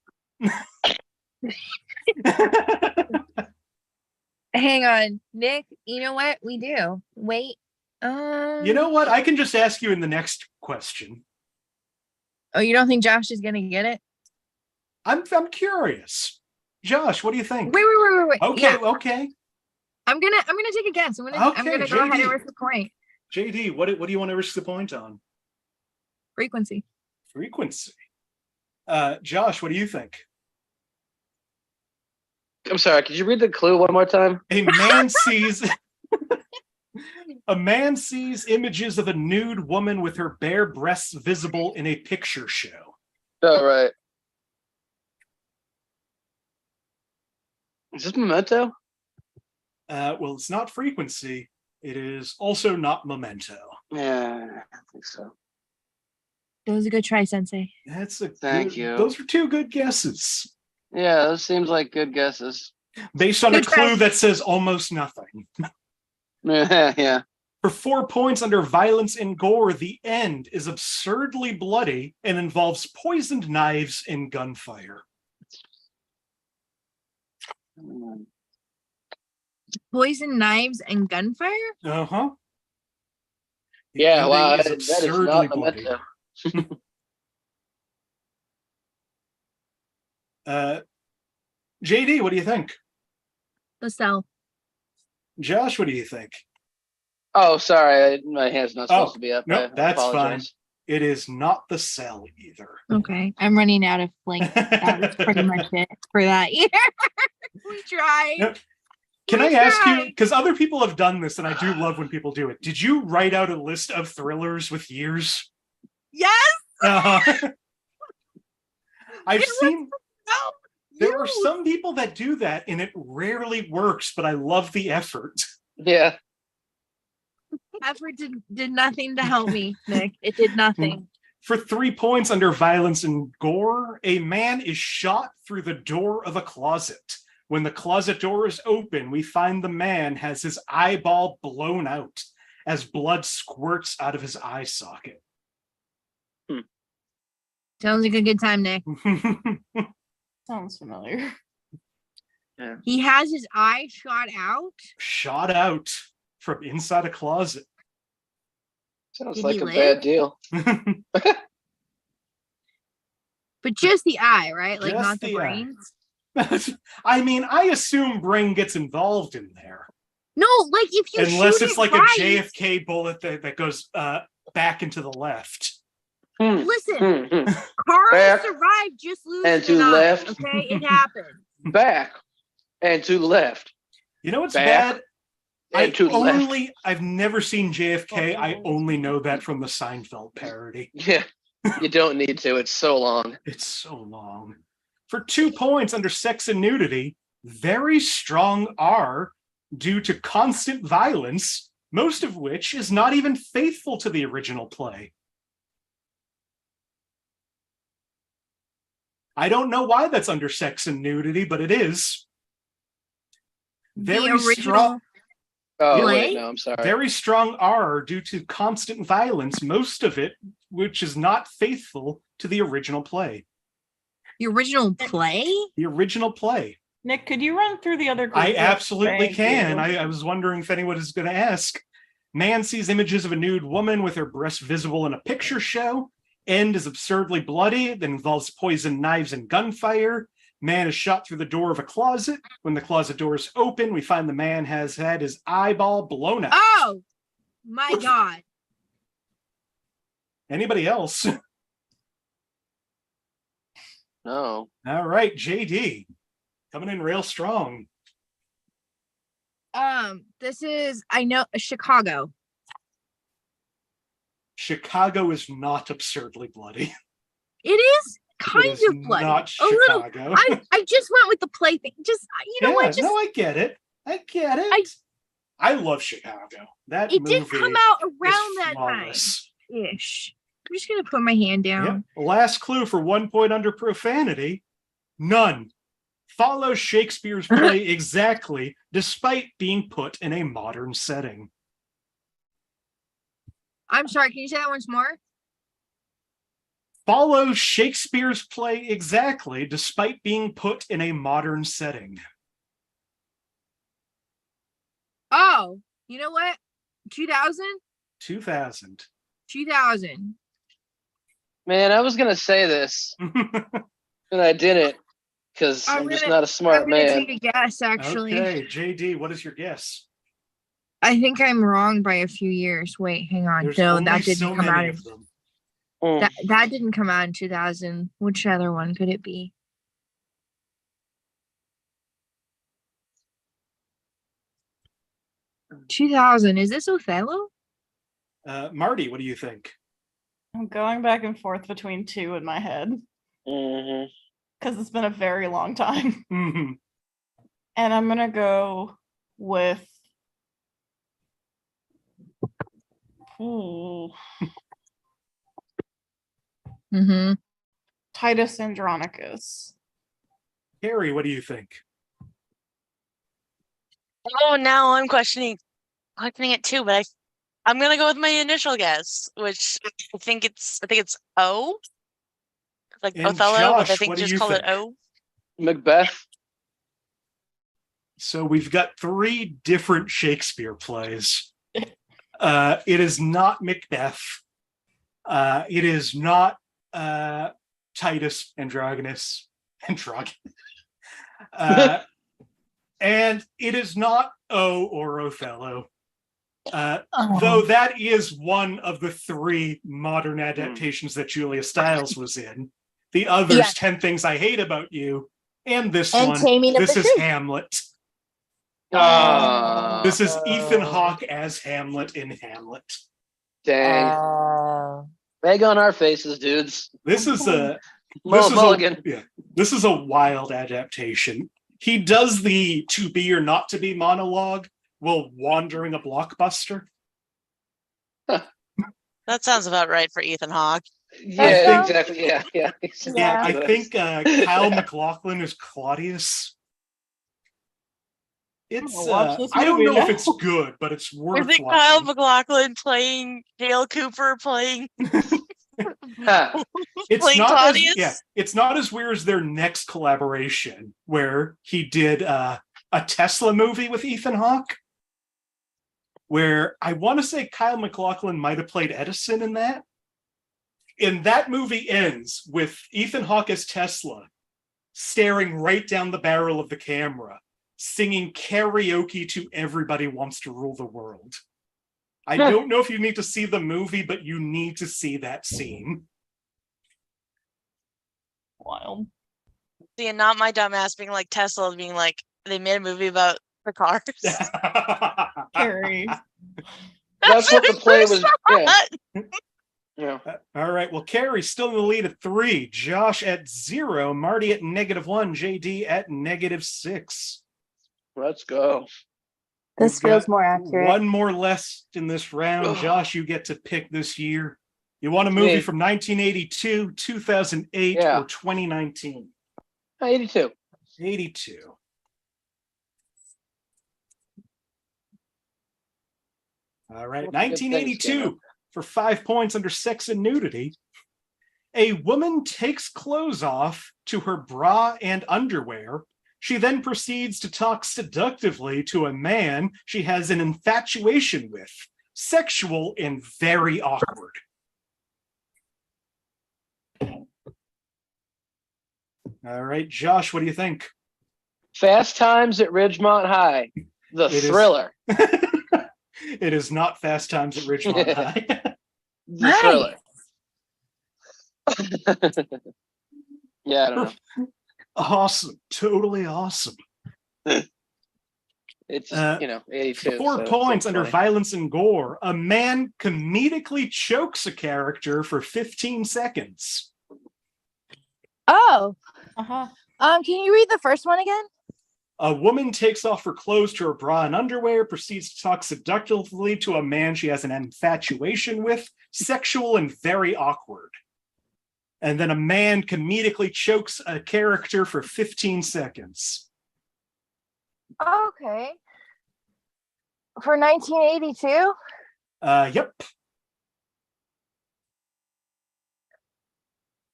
Hang on, Nick. You know what? We do. Wait. You know what? I can just ask you in the next question. Oh, you don't think Josh is gonna get it? I'm curious. Josh, what do you think? Wait. Okay, Yeah. okay. I'm gonna take a guess. I'm gonna go ahead and risk the point. JD, what do you want to risk the point on? Frequency. Frequency. Josh, what do you think? I'm sorry, could you read the clue one more time? A man sees images of a nude woman with her bare breasts visible in a picture show. Oh, right. Is this Memento? Well, it's not Frequency. It is also not Memento. Yeah, I think so. That was a good try, Sensei. Thank you. Those are two good guesses. Yeah, those seems like good guesses. Based on Good a clue try. that says almost nothing. Yeah. For 4 points under violence and gore, the end is absurdly bloody and involves poisoned knives and gunfire. Poison knives and gunfire? Uh-huh. The Yeah, ending wow, is that is absurdly not bloody. Memento. JD, what do you think? The Cell. Josh, what do you think? Oh, sorry, my hand's not supposed to be up. Nope, I that's apologize. fine. It is not The Cell either. Okay. I'm running out of that was pretty much it for that year. We tried. Yep. Can I ask you, because other people have done this, and I do love when people do it. Did you write out a list of thrillers with years? Yes. I've seen No. there are some people that do that, and it rarely works, but I love the effort. Yeah. Effort did nothing to help me, Nick. It did nothing. For 3 points under violence and gore, a man is shot through the door of a closet. When the closet door is open, we find the man has his eyeball blown out as blood squirts out of his eye socket. Sounds like a good time, Nick. Sounds familiar. Yeah. He has his eye shot out. Shot out from inside a closet. Sounds Did like he a live? bad deal. But just the eye, right? Like Just not the the eye. brains. I mean, I assume brain gets involved in there. No, like if you Unless shoot it's it like right, a JFK bullet that goes back into the left. Listen, Back Kari survived just losing and to an eye, left. okay, it happened. Back and to the left. You know what's Back bad? and to the left. I've never seen JFK. I only know that from the Seinfeld parody. Yeah. You don't need to. It's so long. It's so long. For 2 points under sex and nudity, very strong R due to constant violence, most of which is not even faithful to the original play. I don't know why that's under sex and nudity, but it is. Very original- strong. Oh, Play? wait, no, I'm sorry. Very strong R due to constant violence, most of it which is not faithful to the original play. The original play? The original play. Nick, could you run through the other clues? I absolutely Thank can. you. I was wondering if anyone is going to ask. Man sees images of a nude woman with her breasts visible in a picture show. End is absurdly bloody, that involves poison knives and gunfire. Man is shot through the door of a closet. When the closet door is open, we find the man has had his eyeball blown out. Oh my god. Anybody else? No. All right, JD. Coming in real strong. This is I know Chicago. Chicago is not absurdly bloody. It is It kind is of bloody. not A little. Chicago. I just went with the play thing. Just you know what? Just no, I get it. I get it. I love Chicago. That it movie did come out is around that time flawless. ish. I'm just gonna put my hand Yep. down. Last clue for 1 point under profanity. None. Follows Shakespeare's play exactly, despite being put in a modern setting. I'm sorry, can you say that once more? Follows Shakespeare's play exactly, despite being put in a modern setting. Oh, you know what? 2000? 2000. 2000. Man, I was gonna say this, and I didn't because I'm just not a smart I'm gonna man. take a guess, actually. Okay, JD, what is your guess? I think I'm wrong by a few years. Wait, hang on. There's No, only that didn't so come many out. of them. That didn't come out in 2000. Which other one could it be? $2,000. Is this Othello? Marty, what do you think? I'm going back and forth between two in my head Mhm. because it's been a very long time. Mhm. And I'm gonna go with Mm-hmm. Titus Andronicus. Kari, what do you think? Oh, now I'm questioning it too, but I'm gonna go with my initial guess, which I think it's O, like And Othello, but I Josh, think what do just you call it think? O. Macbeth. So we've got 3 different Shakespeare plays. It is not Macbeth. It is not Titus Andronicus. And it is not O or Othello. Though that is one of the 3 modern adaptations that Julia Stiles was in. The others, 10 Things I Hate About You, and this And one, Taming of this the is Shrew. Hamlet. Ah, This is Ethan Hawke as Hamlet in Hamlet. dang. Egg on our faces, dudes. This is a Mulligan. this is a wild adaptation. He does the to be or not to be monologue while wandering a blockbuster. That sounds about right for Ethan Hawke. Yeah, exactly. Yeah. Yeah, I think Kyle MacLachlan is Claudius. It's watch this I don't movie know if now. it's good, but it's worth Is it watching. Kyle MacLachlan playing Dale Cooper playing It's playing not Claudius? it's not as weird as their next collaboration where he did a Tesla movie with Ethan Hawke, where I want to say Kyle MacLachlan might have played Edison in that. And that movie ends with Ethan Hawke as Tesla staring right down the barrel of the camera, singing karaoke to Everybody Wants to Rule the World. I don't know if you need to see the movie, but you need to see that scene. Wild. See, and not my dumbass being like Tesla, being like, they made a movie about the cars. Carrie. That's what the play was. Yeah. All right. Well, Kari's still in the lead at 3, Josh at 0, Marty at -1, JD at -6. Let's go. This We've feels got more accurate. One more less in this round. Ugh. Josh, you get to pick this year. You want a movie from 1982, 2008, or 2019? 82. 82. All right. 1982 for 5 points under sex and nudity. A woman takes clothes off to her bra and underwear. She then proceeds to talk seductively to a man she has an infatuation with. Sexual and very awkward. All right, Josh, what do you think? Fast Times at Ridgemont High. The Thriller. It is not Fast Times at Ridgemont High. The Thriller. Yeah, I don't know. Awesome. Totally awesome. It's, 82. 4 points under violence and gore. A man comedically chokes a character for 15 seconds. Oh. Uh-huh. Can you read the first one again? A woman takes off her clothes to her bra and underwear, proceeds to talk seductively to a man she has an infatuation with, sexual and very awkward. And then a man comedically chokes a character for 15 seconds. Okay. For 1982? Yep.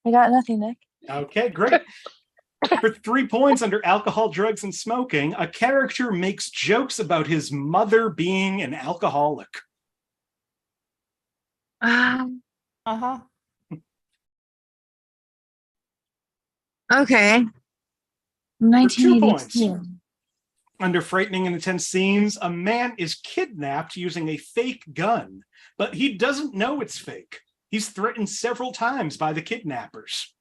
I got nothing, Nick. Okay, great. For 3 points under alcohol, drugs, and smoking, a character makes jokes about his mother being an alcoholic. Uh-huh. Okay. For 2 points. 1982. Under frightening and intense scenes, a man is kidnapped using a fake gun, but he doesn't know it's fake. He's threatened several times by the kidnappers.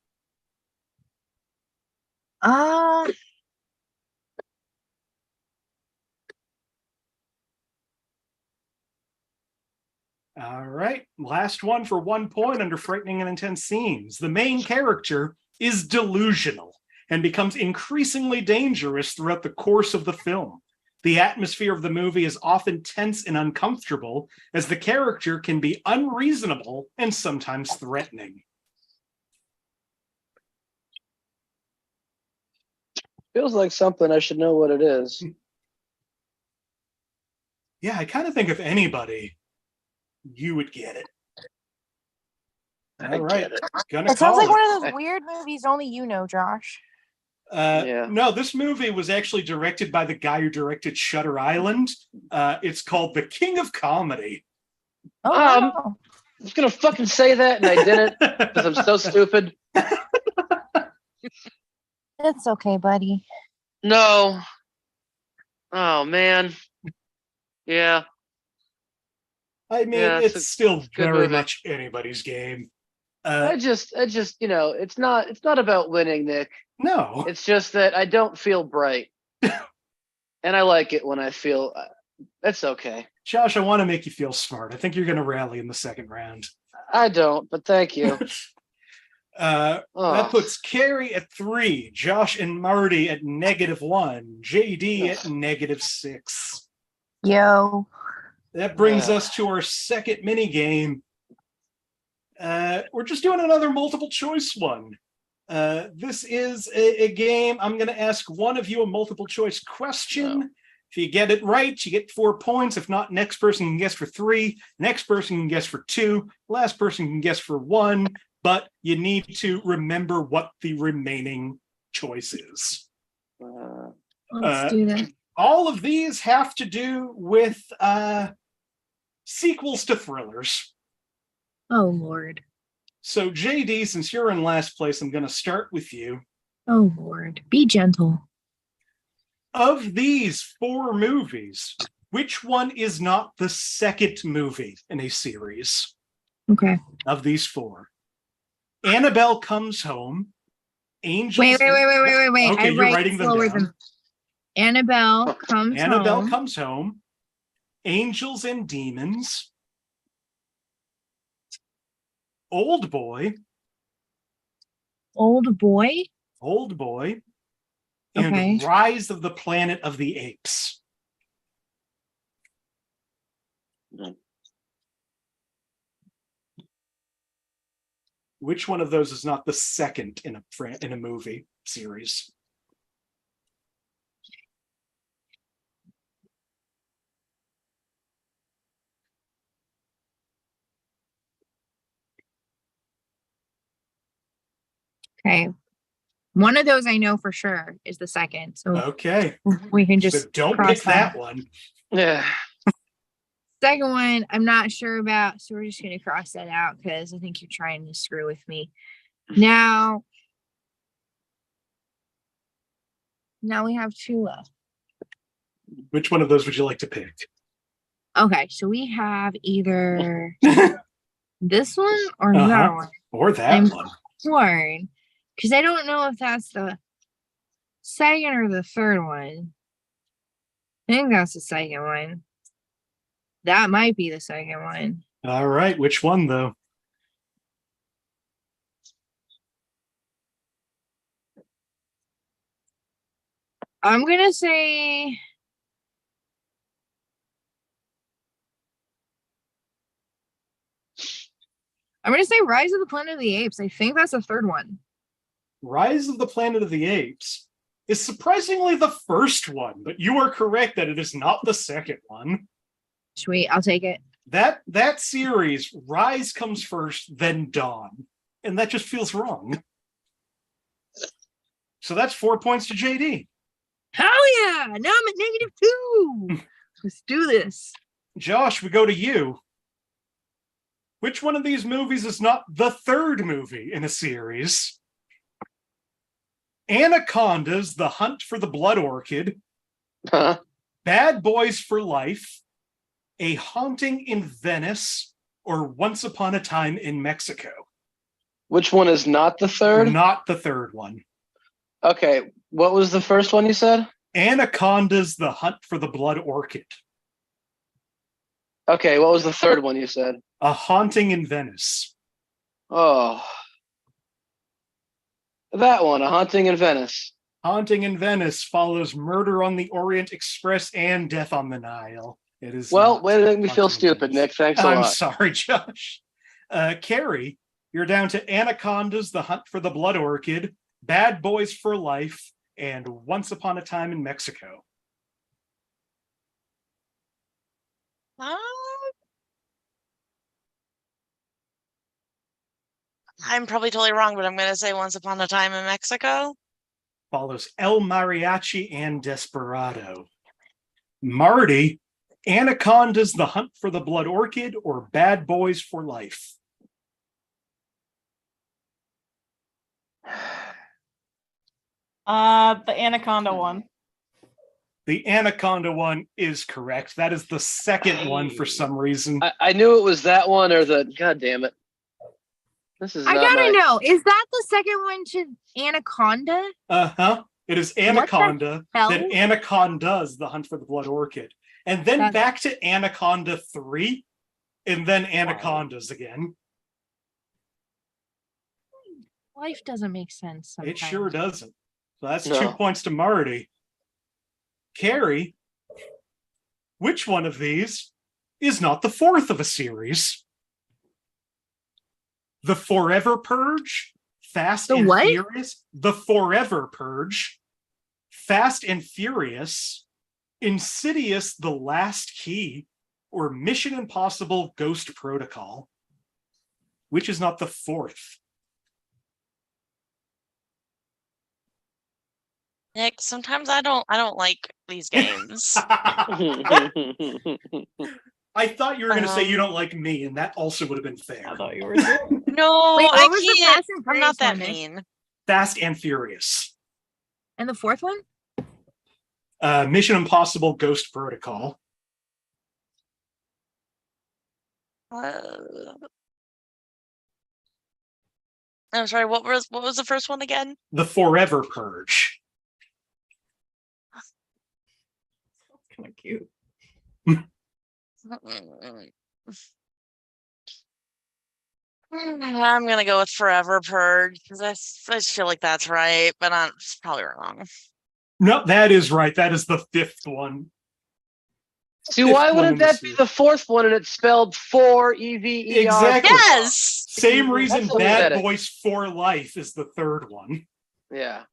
All right, last one for 1 point under frightening and intense scenes. The main character is delusional and becomes increasingly dangerous throughout the course of the film. The atmosphere of the movie is often tense and uncomfortable, as the character can be unreasonable and sometimes threatening. Feels like something I should know what it is. Yeah, I kind of think if anybody, you would get it. All right, gonna It sounds like call one of those weird movies only you know, Josh. Yeah. No, this movie was actually directed by the guy who directed Shutter Island. It's called The King of Comedy. Oh, I wow. was gonna fucking say that, and I didn't because I'm so stupid. It's okay, buddy. No. Oh man. Yeah. I mean, Yeah, it's still good very movie. much anybody's game. I just, it's not about winning, Nick. No. It's just that I don't feel bright, and I like it when I feel. That's okay. Josh, I want to make you feel smart. I think you're going to rally in the second round. I don't, but thank you. That puts Kari at 3, Josh and Marty at -1, JD at -6. Yo. That brings us to our second mini game. We're just doing another multiple choice one. This is a game. I'm going to ask one of you a multiple choice question. Oh. If you get it right, you get 4 points. If not, next person can guess for 3. Next person can guess for 2. Last person can guess for 1. But you need to remember what the remaining choice is. Let's do this. All of these have to do with sequels to thrillers. Oh, Lord. So, JD, since you're in last place, I'm going to start with you. Oh, Lord. Be gentle. Of these 4 movies, which one is not the second movie in a series? Okay. Of these 4. Annabelle Comes Home. Angels. Wait. Okay, I you're write writing them slower down. than Annabelle Comes Annabelle Home. Comes Home. Angels and Demons. Old Boy. Old Boy. Old Boy. And Okay. Rise of the Planet of the Apes. Which one of those is not the second in a movie series? Okay. One of those I know for sure is the second. So Okay. we can just So don't cross pick that one. Yeah. Second one, I'm not sure about, so we're just going to cross that out because I think you're trying to screw with me. Now we have 2 left. Which one of those would you like to pick? Okay, so we have either this one or Uh-huh. that one. Or that I'm one. torn because I don't know if that's the second or the third one. I think that's the second one. That might be the second one. All right. Which one, though? I'm gonna say Rise of the Planet of the Apes. I think that's the third one. Rise of the Planet of the Apes is surprisingly the first one, but you are correct that it is not the second one. Sweet, I'll take it. That series, Rise comes first, then Dawn, and that just feels wrong. So that's 4 points to JD. Hell yeah! Now I'm at -2. Let's do this. Josh, we go to you. Which one of these movies is not the third movie in a series? Anaconda's The Hunt for the Blood Orchid, Bad Boys for Life, A Haunting in Venice, or Once Upon a Time in Mexico? Which one is not the third? Not the third one. Okay, what was the first one you said? Anaconda's The Hunt for the Blood Orchid. Okay, what was the third one you said? A Haunting in Venice. Oh. That one, A Haunting in Venice. Haunting in Venice follows Murder on the Orient Express and Death on the Nile. It is. Well, way to make me feel Haunting in stupid, Venice. Nick. Thanks a I'm lot. sorry, Josh. Kari, you're down to Anaconda's The Hunt for the Blood Orchid, Bad Boys for Life, and Once Upon a Time in Mexico. I'm probably totally wrong, but I'm going to say Once Upon a Time in Mexico. Follows El Mariachi and Desperado. Marty, Anaconda's The Hunt for the Blood Orchid, or Bad Boys for Life? The Anaconda one. The Anaconda one is correct. That is the second one for some reason. I knew it was that one or the. God damn it. This is. I gotta know. Is that the second one to Anaconda? Uh-huh. It is Anaconda, hell? then Anaconda's The Hunt for the Blood Orchid. And then back to Anaconda 3, and then Anaconda's again. Life doesn't make sense sometimes. It sure doesn't. So that's No. 2 points to Marty. Kari, which one of these is not the fourth of a series? The Forever Purge, Fast The and what? Furious, The Forever Purge, Fast and Furious, Insidious, The Last Key, or Mission Impossible Ghost Protocol? Which is not the fourth? Nick, sometimes I don't like these games. I thought you were going to say you don't like me, and that also would have been fair. I thought you were too. No, Wait, what I was the can't. Fast and I'm Furious not that one, Nick? mean. Fast and Furious. And the fourth one? Mission Impossible Ghost Protocol. I'm sorry. What was the first one again? The Forever Purge. That's kind of cute. I'm gonna go with Forever Purge because I just feel like that's right, but I'm probably wrong. No, that is right. That is the fifth one. See, Fifth why one in wouldn't that be series. the fourth one and it's spelled 4EVER? Exactly. Yes. Same reason That's so Bad pathetic. Boys for Life is the third one. Yeah.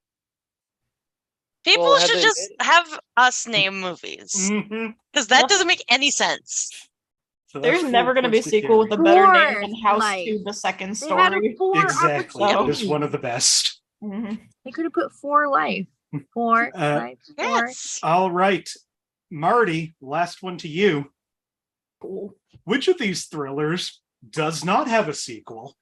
People Well, have should they just made have us name movies Mhm. because that doesn't make any sense. So that's There's 4 never going to be a points to sequel with a Kari. better Four, name than House like, 2, the second They had story. 4 Exactly. It opportunities. is one of the best. Mhm. They could have put 4 life. 4 life. 4. Yes. All right. Marty, last one to you. Cool. Which of these thrillers does not have a sequel?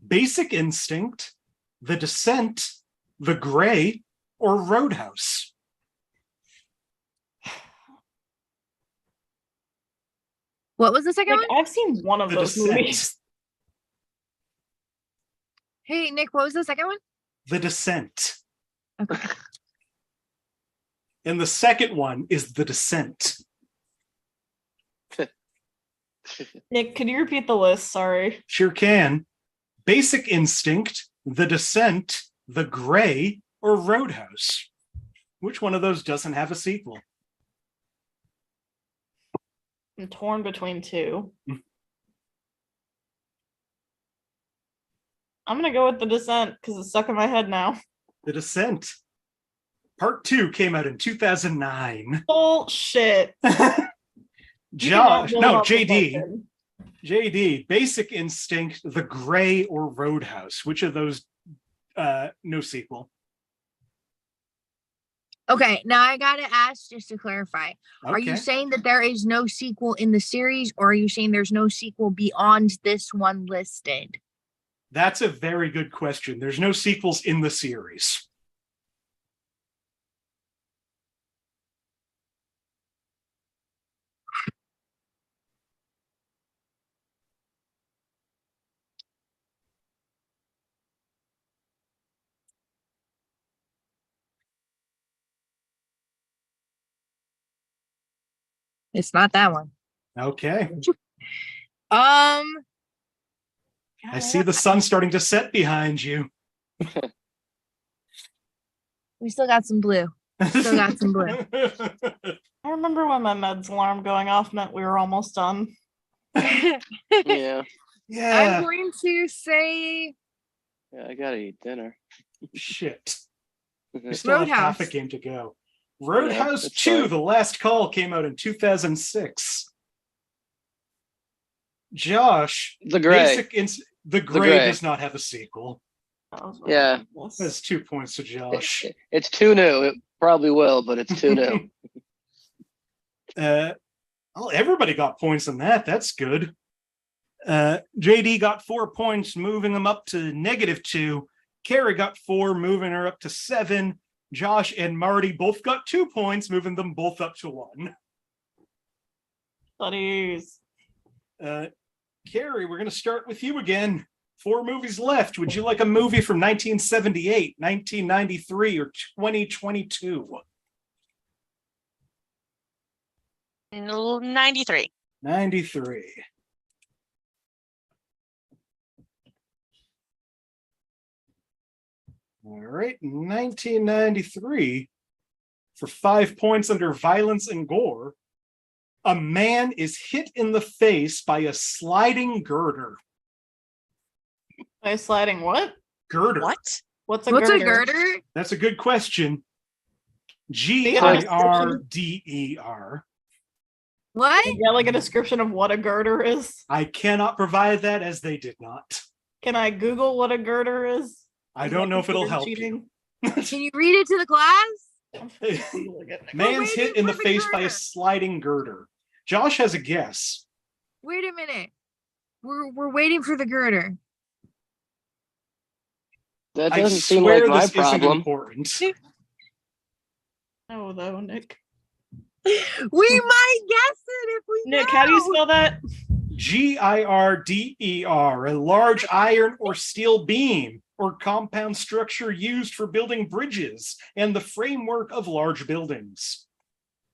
Basic Instinct, The Descent, The Grey, or Roadhouse? What was the second Like, one? I've seen one of The those Descent. movies. Hey, Nick, what was the second one? The Descent. Okay. And the second one is The Descent. Nick, could you repeat the list? Sorry. Sure can. Basic Instinct, The Descent, The Grey, or Roadhouse? Which one of those doesn't have a sequel? I'm torn between two. I'm gonna go with The Descent because it's stuck in my head now. The Descent. Part 2 came out in 2009. Bullshit. Josh, no, JD. JD. JD, Basic Instinct, The Grey, or Roadhouse. Which of those no sequel? Okay, now I gotta ask just to clarify. Are you Okay. saying that there is no sequel in the series, or are you saying there's no sequel beyond this one listed? That's a very good question. There's no sequels in the series. It's not that one. Okay. I I see the sun starting to set behind you. We still got some blue. Still got some blue. I remember when my meds alarm going off meant we were almost done. Yeah. I'm Yeah. going to say Yeah, I gotta eat dinner. Shit. We still have half a Roadhouse. game to go. Roadhouse that's 2, fine. The Last Call, came out in 2006. Josh, The Grey. The Grey Grey. does not have a sequel. That was Yeah. That's 2 points to Josh. It's too new. It probably will, but it's too new. Well, everybody got points on that. That's good. JD got 4 points, moving them up to -2. Kari got 4, moving her up to 7. Josh and Marty both got 2 points, moving them both up to 1. Buddies. Kari, we're going to start with you again. 4 movies left. Would you like a movie from 1978, 1993, or 2022? 93. 93. All right, 1993. For 5 points under violence and gore, a man is hit in the face by a sliding girder. By sliding what? Girder. What? What's a what's a girder? girder? That's a good question. Girder. Girder. What? Yeah, like a description of what a girder is. I cannot provide that as they did not. Can I Google what a girder is? I Is don't that know if it'll considered help you. cheating? Can you read it to the class? Googling it. Man's hit in the for the face by a girder. sliding girder. Josh has a guess. Wait a minute. We're waiting for the girder. That I doesn't seem swear like my this isn't problem. important. No, though, Nick. We might guess it if we Nick, know. how do you spell that? Girder, a large iron or steel beam or compound structure used for building bridges and the framework of large buildings.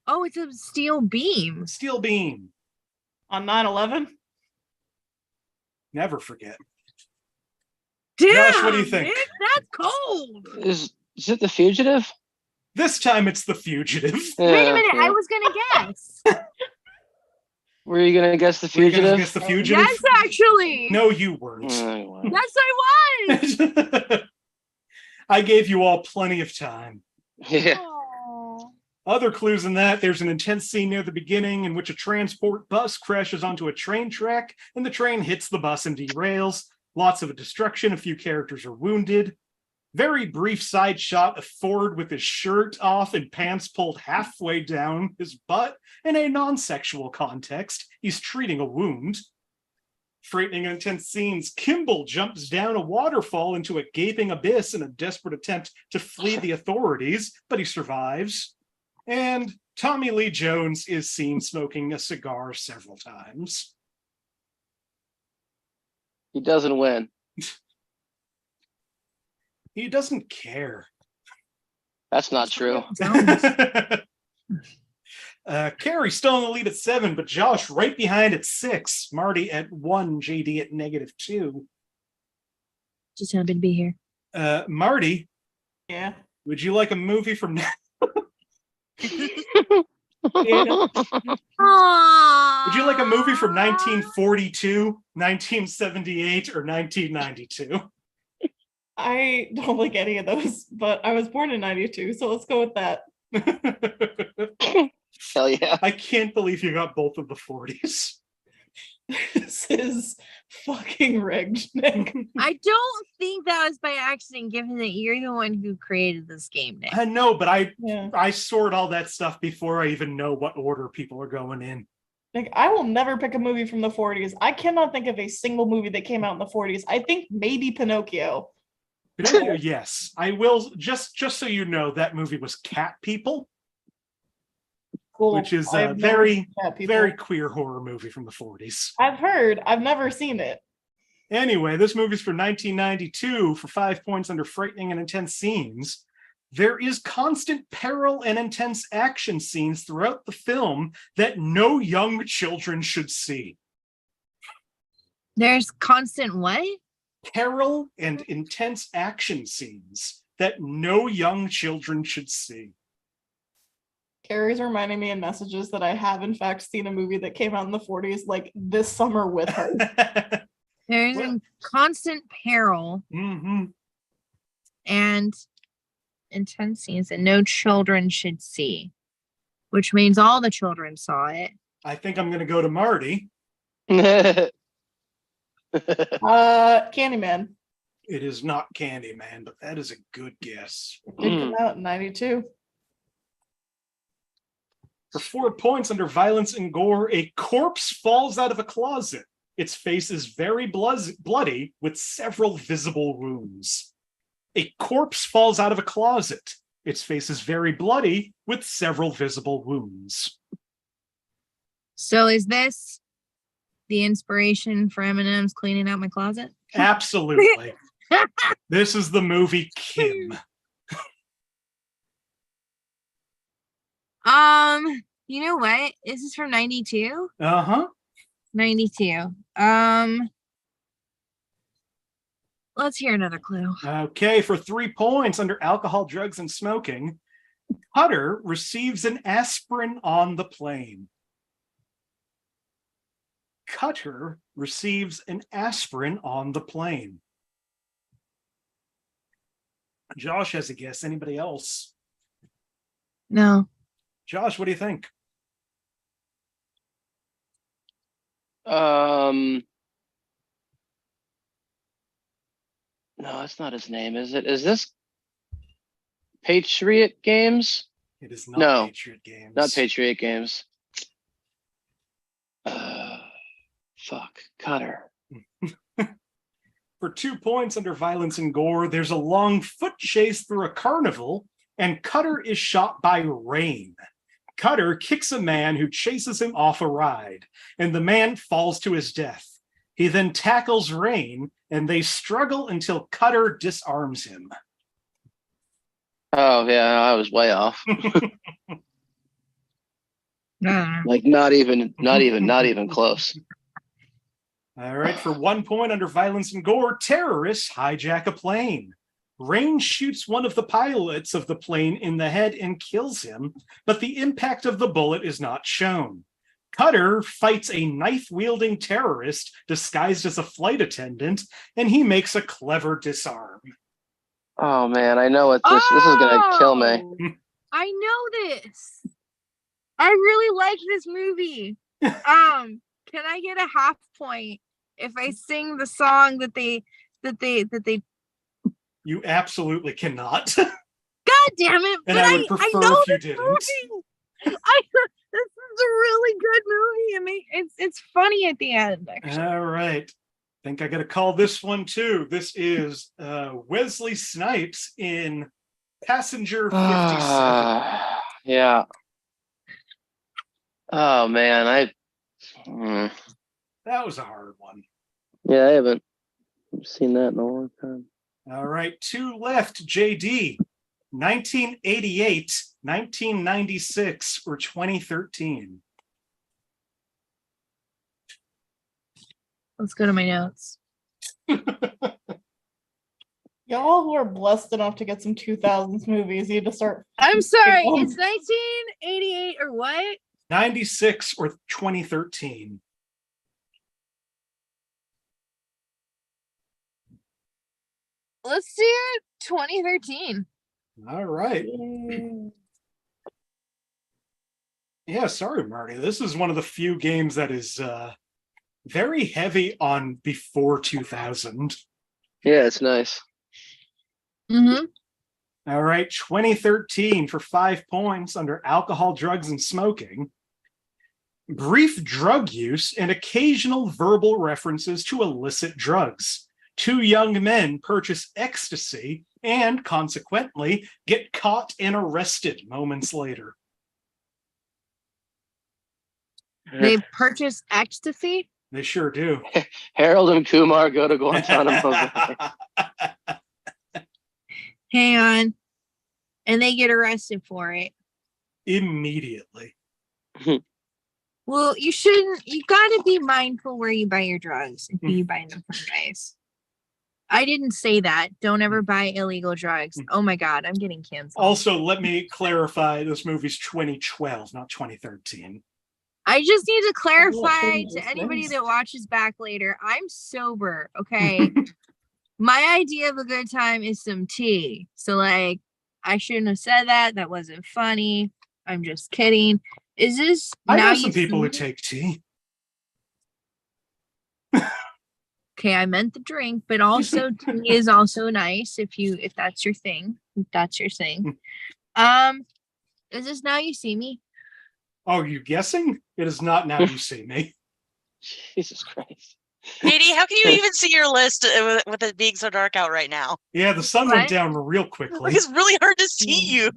Oh, it's a steel beam. Steel beam. On 9/11? Never forget. Damn, Josh, what do you think? Nick, that's cold. Is it The Fugitive? This time it's The Fugitive. Wait a minute, Yeah. I was gonna guess. Were you gonna guess The Were you gonna Fugitive? guess The Fugitive? Yes, actually. No, you weren't. Oh, well. Yes, I was. I gave you all plenty of time. Yeah. Aw. Other clues in that, there's an intense scene near the beginning in which a transport bus crashes onto a train track and the train hits the bus and derails. Lots of destruction, a few characters are wounded. Very brief side shot of Ford with his shirt off and pants pulled halfway down his butt. In a non-sexual context, he's treating a wound. Frightening and intense scenes, Kimball jumps down a waterfall into a gaping abyss in a desperate attempt to flee the authorities, but he survives. And Tommy Lee Jones is seen smoking a cigar several times. He doesn't win. He doesn't care. That's not true. Kari still in the lead at 7, but Josh right behind at 6. Marty at 1, JD at -2. Just happy to be here. Marty, Yeah. would you like a movie from Yeah. Would you like a movie from 1942, 1978, or 1992? I don't like any of those, but I was born in 92, so let's go with that. Hell yeah. I can't believe you got both of the 40s. This is fucking rigged, Nick. I don't think that was by accident, given that you're the one who created this game, Nick. I know, but Yeah. I sort all that stuff before I even know what order people are going in. Like, I will never pick a movie from the 40s. I cannot think of a single movie that came out in the 40s. I think maybe Pinocchio. Pinocchio, yes. I will, just so you know, that movie was Cat People, Cool. which is I a have never seen very, Cat People. very queer horror movie from the 40s. I've heard. I've never seen it. Anyway, this movie's from 1992 for 5 points under frightening and intense scenes. There is constant peril and intense action scenes throughout the film that no young children should see. There's constant what? Peril and intense action scenes that no young children should see. Carrie's reminding me in messages that I have, in fact, seen a movie that came out in the 40s, like this summer with her. There's Well- in constant peril Mm-hmm. and intense scenes that no children should see, which means all the children saw it. I think I'm going to go to Marty. Candyman. It is not Candyman, but that is a good guess. It did come out in 92. For 4 points under violence and gore, a corpse falls out of a closet. Its face is very bloody with several visible wounds. A corpse falls out of a closet. Its face is very bloody with several visible wounds. So is this the inspiration for Eminem's Cleaning Out My Closet? Absolutely. This is the movie Kim. You know what? This is from 92. Uh-huh. 92. Let's hear another clue. Okay, for 3 points under alcohol, drugs, and smoking, Cutter receives an aspirin on the plane. Cutter receives an aspirin on the plane. Josh has a guess. Anybody else? No. Josh, what do you think? No, that's not his name, is it? Is this Patriot Games? It is not No, Patriot Games. Not Patriot Games. Fuck. Cutter. For 2 points under violence and gore, there's a long foot chase through a carnival, and Cutter is shot by rain. Cutter kicks a man who chases him off a ride, and the man falls to his death. He then tackles Rain, and they struggle until Cutter disarms him. Oh yeah, I was way off. Like not even close. All right, for 1 point under violence and gore, terrorists hijack a plane. Rain shoots one of the pilots of the plane in the head and kills him, but the impact of the bullet is not shown. Cutter fights a knife-wielding terrorist disguised as a flight attendant, and he makes a clever disarm. Oh man, I know what this is gonna kill me. I know this. I really like this movie. Can I get a half point if I sing the song that they You absolutely cannot. God damn it! And but I would prefer I know if you this didn't. movie. This is a really good movie. I mean, it's funny at the end, actually. All right. I think I got to call this one too. This is Wesley Snipes in Passenger 57. Yeah. Oh man, That was a hard one. yeah, I haven't seen that in a long time. All right, 2 left. JD, 1988, 1996, or 2013. Let's go to my notes. Y'all who are blessed enough to get some 2000s movies need to start. I'm sorry, it's 1988 or what? 96 or 2013. Let's do 2013. All right. Yeah, sorry, Marty. This is one of the few games that is very heavy on before 2000. Yeah, it's nice. Mm-hmm. All right, 2013 for 5 points under alcohol, drugs, and smoking. Brief drug use and occasional verbal references to illicit drugs. 2 young men purchase ecstasy and consequently get caught and arrested moments later. They purchased ecstasy? They sure do. Harold and Kumar go to Guantanamo Bay. Hang on. And they get arrested for it. Immediately. Well, you gotta be mindful where you buy your drugs and who you buy them from, guys. I didn't say that. Don't ever buy illegal drugs. Oh my God, I'm getting canceled. Also, let me clarify, this movie's 2012, not 2013. I just need to clarify to anybody that watches back later, I'm sober, okay? My idea of a good time is some tea. So, like, I shouldn't have said that. That wasn't funny. I'm just kidding. Is this... I know some people who take tea. Okay, I meant the drink, but also tea is also nice if that's your thing. If that's your thing. Is this Now You See Me? Oh, you guessing? It is not Now You See Me. Jesus Christ. Katie, how can you even see your list with it being so dark out right now? Yeah, the sun went down real quickly. Like, it's really hard to see you.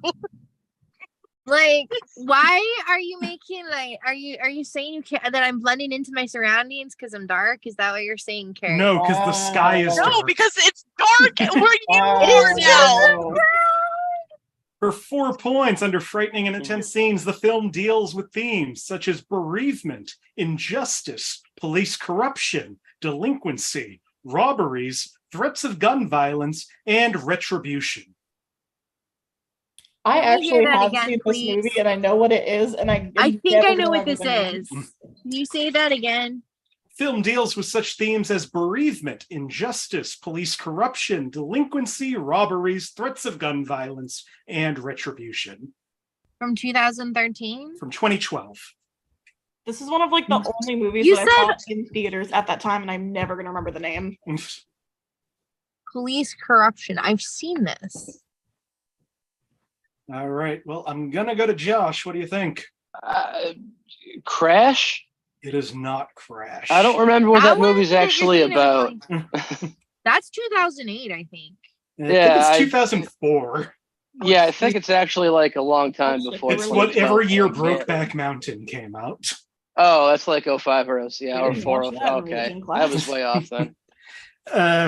Like, why are you making are you saying you can't that I'm blending into my surroundings because I'm dark? Is that what you're saying, Kari? No, because the sky is dark. No, because it's dark where you are now. For 4 points under frightening and intense scenes, the film deals with themes such as bereavement, injustice, police corruption, delinquency, robberies, threats of gun violence, and retribution. I actually have again, seen please. this movie and I know what it is, and I think I know what this is. Can you say that again? Film deals with such themes as bereavement, injustice, police corruption, delinquency, robberies, threats of gun violence, and retribution. From 2013? From 2012. This is one of like the only movies that I saw in theaters at that time, and I'm never gonna remember the name. Police corruption. I've seen this. All right. Well, I'm gonna go to Josh. What do you think? Crash? It is not Crash. I don't remember what that movie's actually about. That's 2008, I think. Yeah, I think it's 2004. Yeah, I think it's actually like a long time before. It's whatever year Brokeback Mountain came out. Oh, that's like 05 or or 4. Okay, I was way off then.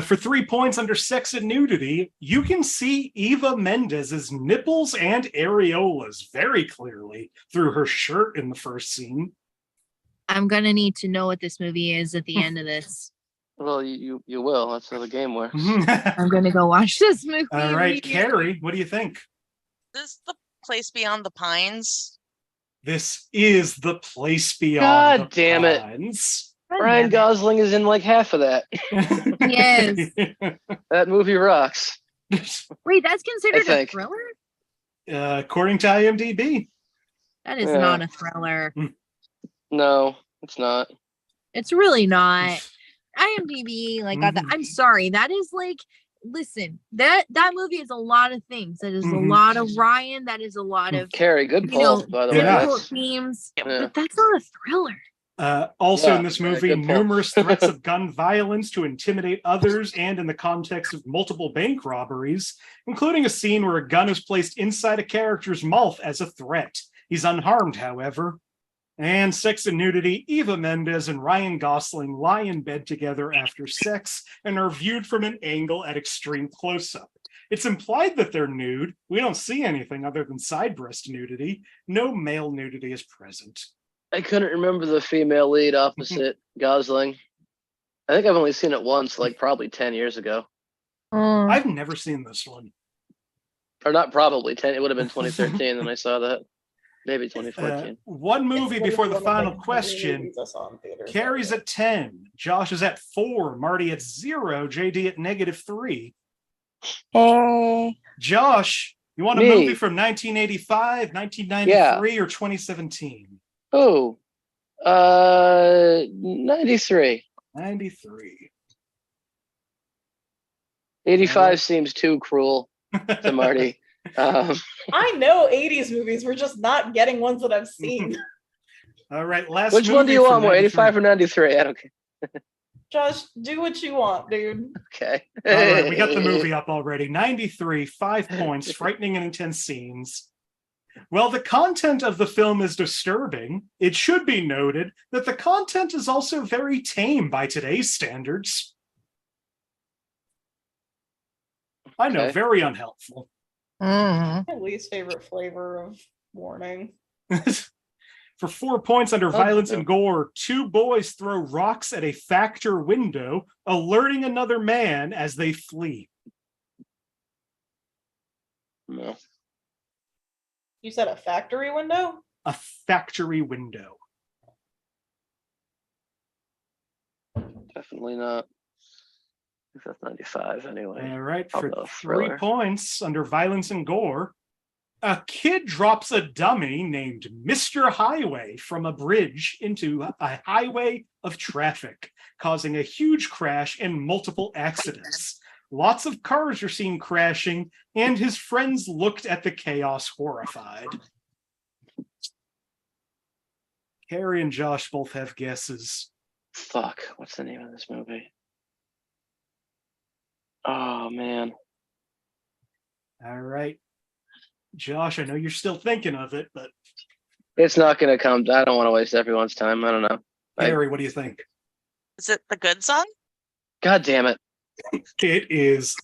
For 3 points under sex and nudity, you can see Eva Mendes's nipples and areolas very clearly through her shirt in the first scene. I'm gonna need to know what this movie is at the end of this. Well, you will. That's how the game works. I'm gonna go watch this movie. All right, Kari, what do you think? This is The Place Beyond the Pines. This is The Place Beyond God damn it. Pines. Ryan Gosling is in like half of that. Yes. That movie rocks. Wait, that's considered a thriller? According to IMDb. That is not a thriller. No, it's not. It's really not. IMDb, I'm sorry. That is like, listen, that movie is a lot of things. That is a lot of Ryan. That is a lot of Kari, good call, by the way. difficult themes. But that's not a thriller. Also in this movie, numerous threats of gun violence to intimidate others, and in the context of multiple bank robberies, including a scene where a gun is placed inside a character's mouth as a threat. He's unharmed, however. And sex and nudity, Eva Mendes and Ryan Gosling lie in bed together after sex and are viewed from an angle at extreme close-up. It's implied that they're nude. We don't see anything other than side breast nudity. No male nudity is present. I couldn't remember the female lead opposite Gosling. I think I've only seen it once, like probably 10 years ago. I've never seen this one. Or not probably 10. It would have been 2013 when I saw that. Maybe 2014. One movie It's before the one of, final like, the question. movies I saw in theaters. Kari's at 10. Josh is at 4. Marty at 0. JD at -3. Hey. Josh, you want a Me. movie from 1985, 1993, or 2017? Oh, 93. 93. 85 seems too cruel to Marty. I know 80s movies. We're just not getting ones that I've seen. All right, last Which one do movie you from want more, 93. 85 or 93? I don't care. Josh, do what you want, dude. Okay. All right, we got the movie up already. 93, 5 points, frightening and intense scenes. While the content of the film is disturbing, it should be noted that the content is also very tame by today's standards. I know, Okay. very unhelpful. My least favorite flavor of warning. For 4 points under violence no. and gore, 2 boys throw rocks at a factor window, alerting another man as they flee. No. You said a factory window? A factory window. Definitely not. I think that's 95 anyway. All right, I'll for go 3 thriller. points under violence and gore, a kid drops a dummy named Mr. Highway from a bridge into a highway of traffic, causing a huge crash and multiple accidents. Lots of cars are seen crashing, and his friends looked at the chaos horrified. Kari and Josh both have guesses. Fuck. What's the name of this movie? Oh, man. All right. Josh, I know you're still thinking of it, but It's not going to come. I don't want to waste everyone's time. I don't know. Kari, what do you think? Is it the good son? God damn it. It is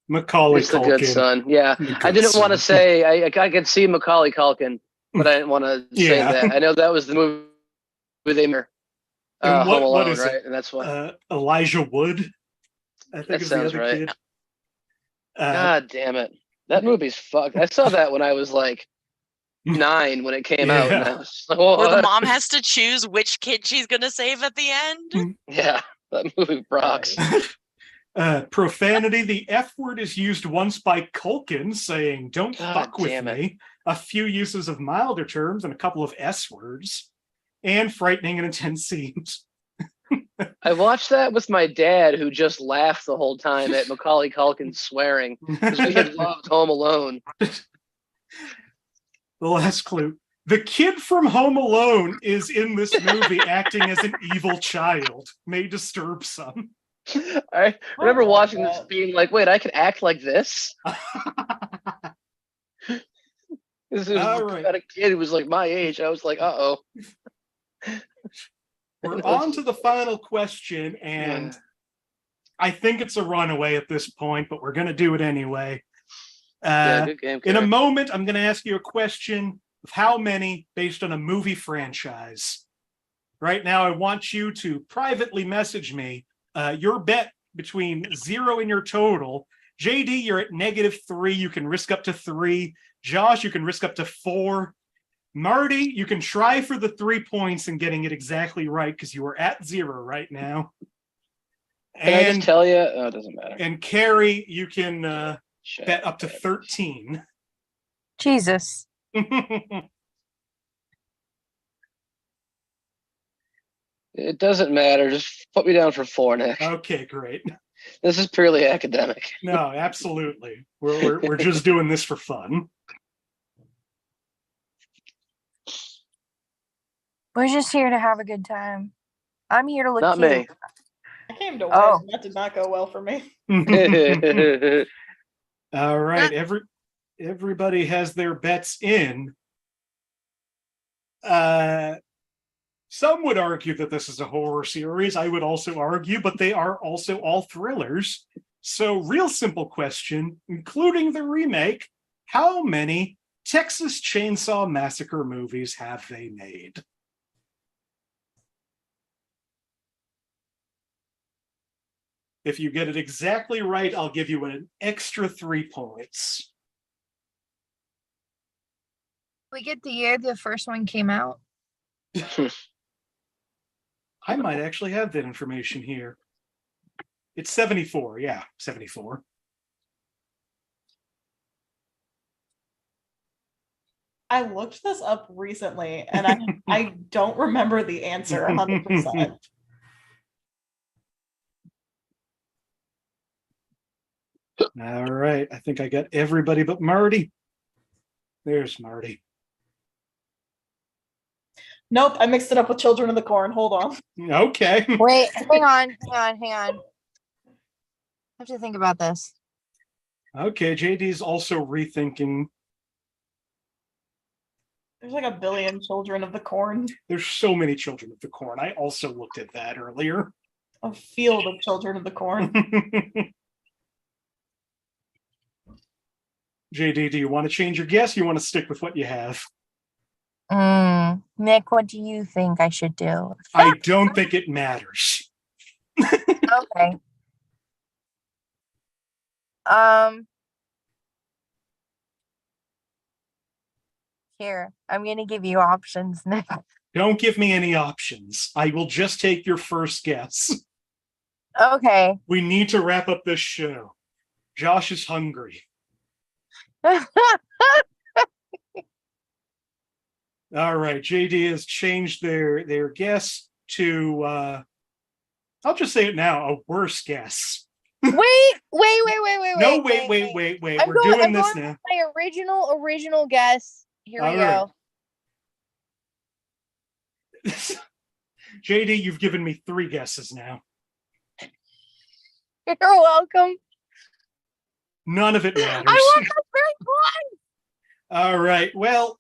Macaulay It's the Culkin. good son. Yeah. The I Good didn't want to Son. say, I could see Macaulay Culkin, but I didn't want to say Yeah. that. I know that was the movie they made. And Home what Alone, is right? it? And that's what. Elijah Wood, I think That is the sounds other right. kid. God damn it. That movie's fucked. I saw that when I was like 9 when it came out. And I was just like, Where the what? mom has to choose which kid she's gonna save at the end. Yeah, that movie rocks. Profanity, the F word is used once by Culkin, saying, "Don't God fuck with damn it. me." A few uses of milder terms and a couple of S words. And frightening and intense scenes. I watched that with my dad, who just laughed the whole time at Macaulay Culkin swearing because we had loved Home Alone. The last clue. The kid from Home Alone is in this movie acting as an evil child. May disturb some. I remember love watching this that. being like, wait, I can act like this? This was All right. about a kid who was like my age. I was like, uh-oh. We're on to the final question, and I think it's a runaway at this point, but we're going to do it anyway. Yeah, good game. In a Kari. moment, I'm going to ask you a question of how many based on a movie franchise. Right now, I want you to privately message me your bet between 0 and your total. JD, you're at -3. You can risk up to 3. Josh, you can risk up to 4. Marty, you can try for the 3 points and getting it exactly right because you are at 0 right now. Can I just tell you? Oh, it doesn't matter. And Kari, you can Shut bet up to up. 13. Jesus. It doesn't matter. Just put me down for 4, Nick. Okay, great. This is purely academic. No, absolutely. We're just doing this for fun. We're just here to have a good time. I'm here to look Not cute. me. I came to win. Oh. That did not go well for me. All right, everybody has their bets in. Some would argue that this is a horror series. I would also argue, but they are also all thrillers. So, real simple question, including the remake, how many Texas Chainsaw Massacre movies have they made? If you get it exactly right, I'll give you an extra 3 points. We get the year the first one came out. I might actually have that information here. It's 74. Yeah, 74. I looked this up recently and I don't remember the answer 100%. All right. I think I got everybody but Marty. There's Marty. Nope, I mixed it up with Children of the Corn. Hold on. Okay. Wait, hang on. I have to think about this. Okay, JD's also rethinking. There's like a billion Children of the Corn. There's so many Children of the Corn. I also looked at that earlier. A field of Children of the Corn. JD, do you want to change your guess? You want to stick with what you have? Nick, what do you think I should do? I don't think it matters. Okay. Here, I'm gonna give you options, Nick. Don't give me any options. I will just take your first guess. Okay. We need to wrap up this show. Josh is hungry. All right, JD has changed their guess to I'll just say it now, a worse guess. Wait. No, wait. We're doing this now. My original guess. Here we go. JD, you've given me 3 guesses now. You're welcome. None of it matters. I want the third one. All right. Well,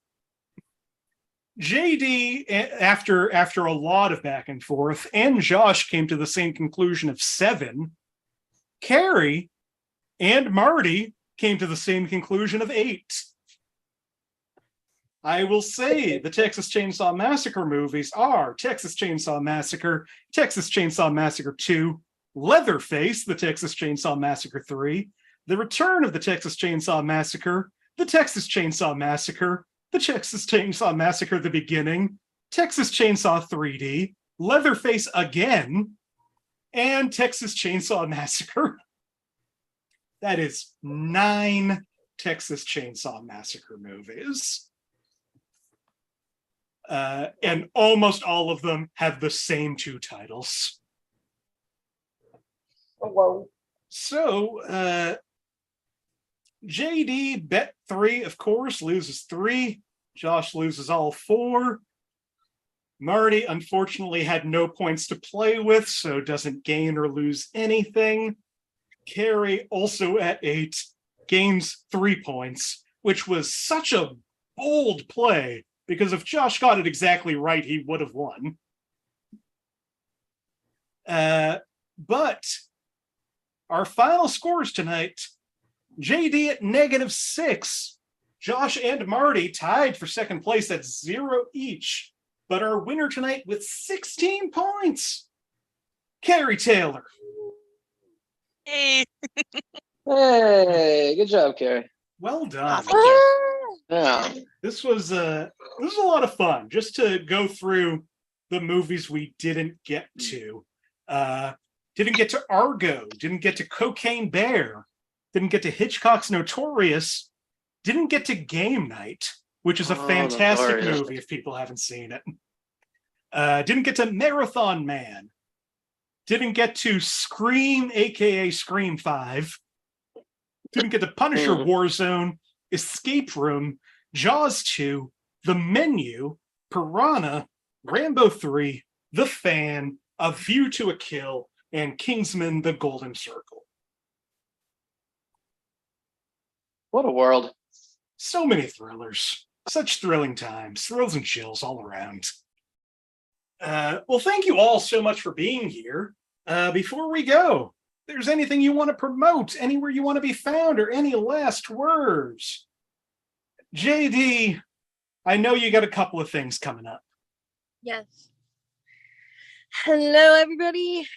JD, after a lot of back and forth, and Josh came to the same conclusion of 7. Kari and Marty came to the same conclusion of 8. I will say the Texas Chainsaw Massacre movies are Texas Chainsaw Massacre, Texas Chainsaw Massacre 2, Leatherface, the Texas Chainsaw Massacre 3, The Return of the Texas Chainsaw Massacre, the Texas Chainsaw Massacre, the Texas Chainsaw Massacre The Beginning, Texas Chainsaw 3D, Leatherface again, and Texas Chainsaw Massacre. That is 9 Texas Chainsaw Massacre movies. And almost all of them have the same 2 titles. Whoa. So, JD bet 3, of course, loses 3. Josh loses all 4. Marty, unfortunately, had no points to play with, so doesn't gain or lose anything. Kari, also at 8, gains 3 points, which was such a bold play, because if Josh got it exactly right, he would have won. But our final scores tonight, JD at -6. Josh and Marty tied for second place at 0 each. But our winner tonight with 16 points, Kari Taylor. Hey. Hey, good job, Kari. Well done. Thank you. Yeah. This was a lot of fun, just to go through the movies we didn't get to. Didn't get to Argo, didn't get to Cocaine Bear, didn't get to Hitchcock's Notorious, didn't get to Game Night, which is a fantastic Notorious movie if people haven't seen it. Didn't get to Marathon Man. Didn't get to Scream, aka Scream 5. Didn't get to Punisher Warzone, Escape Room, Jaws 2, The Menu, Piranha, Rambo 3, The Fan, A View to a Kill, and Kingsman: The Golden Circle. What a world. So many thrillers. Such thrilling times. Thrills and chills all around. Well, thank you all so much for being here. Before we go, if there's anything you want to promote, anywhere you want to be found, or any last words? JD, I know you got a couple of things coming up. Yes. Hello, everybody.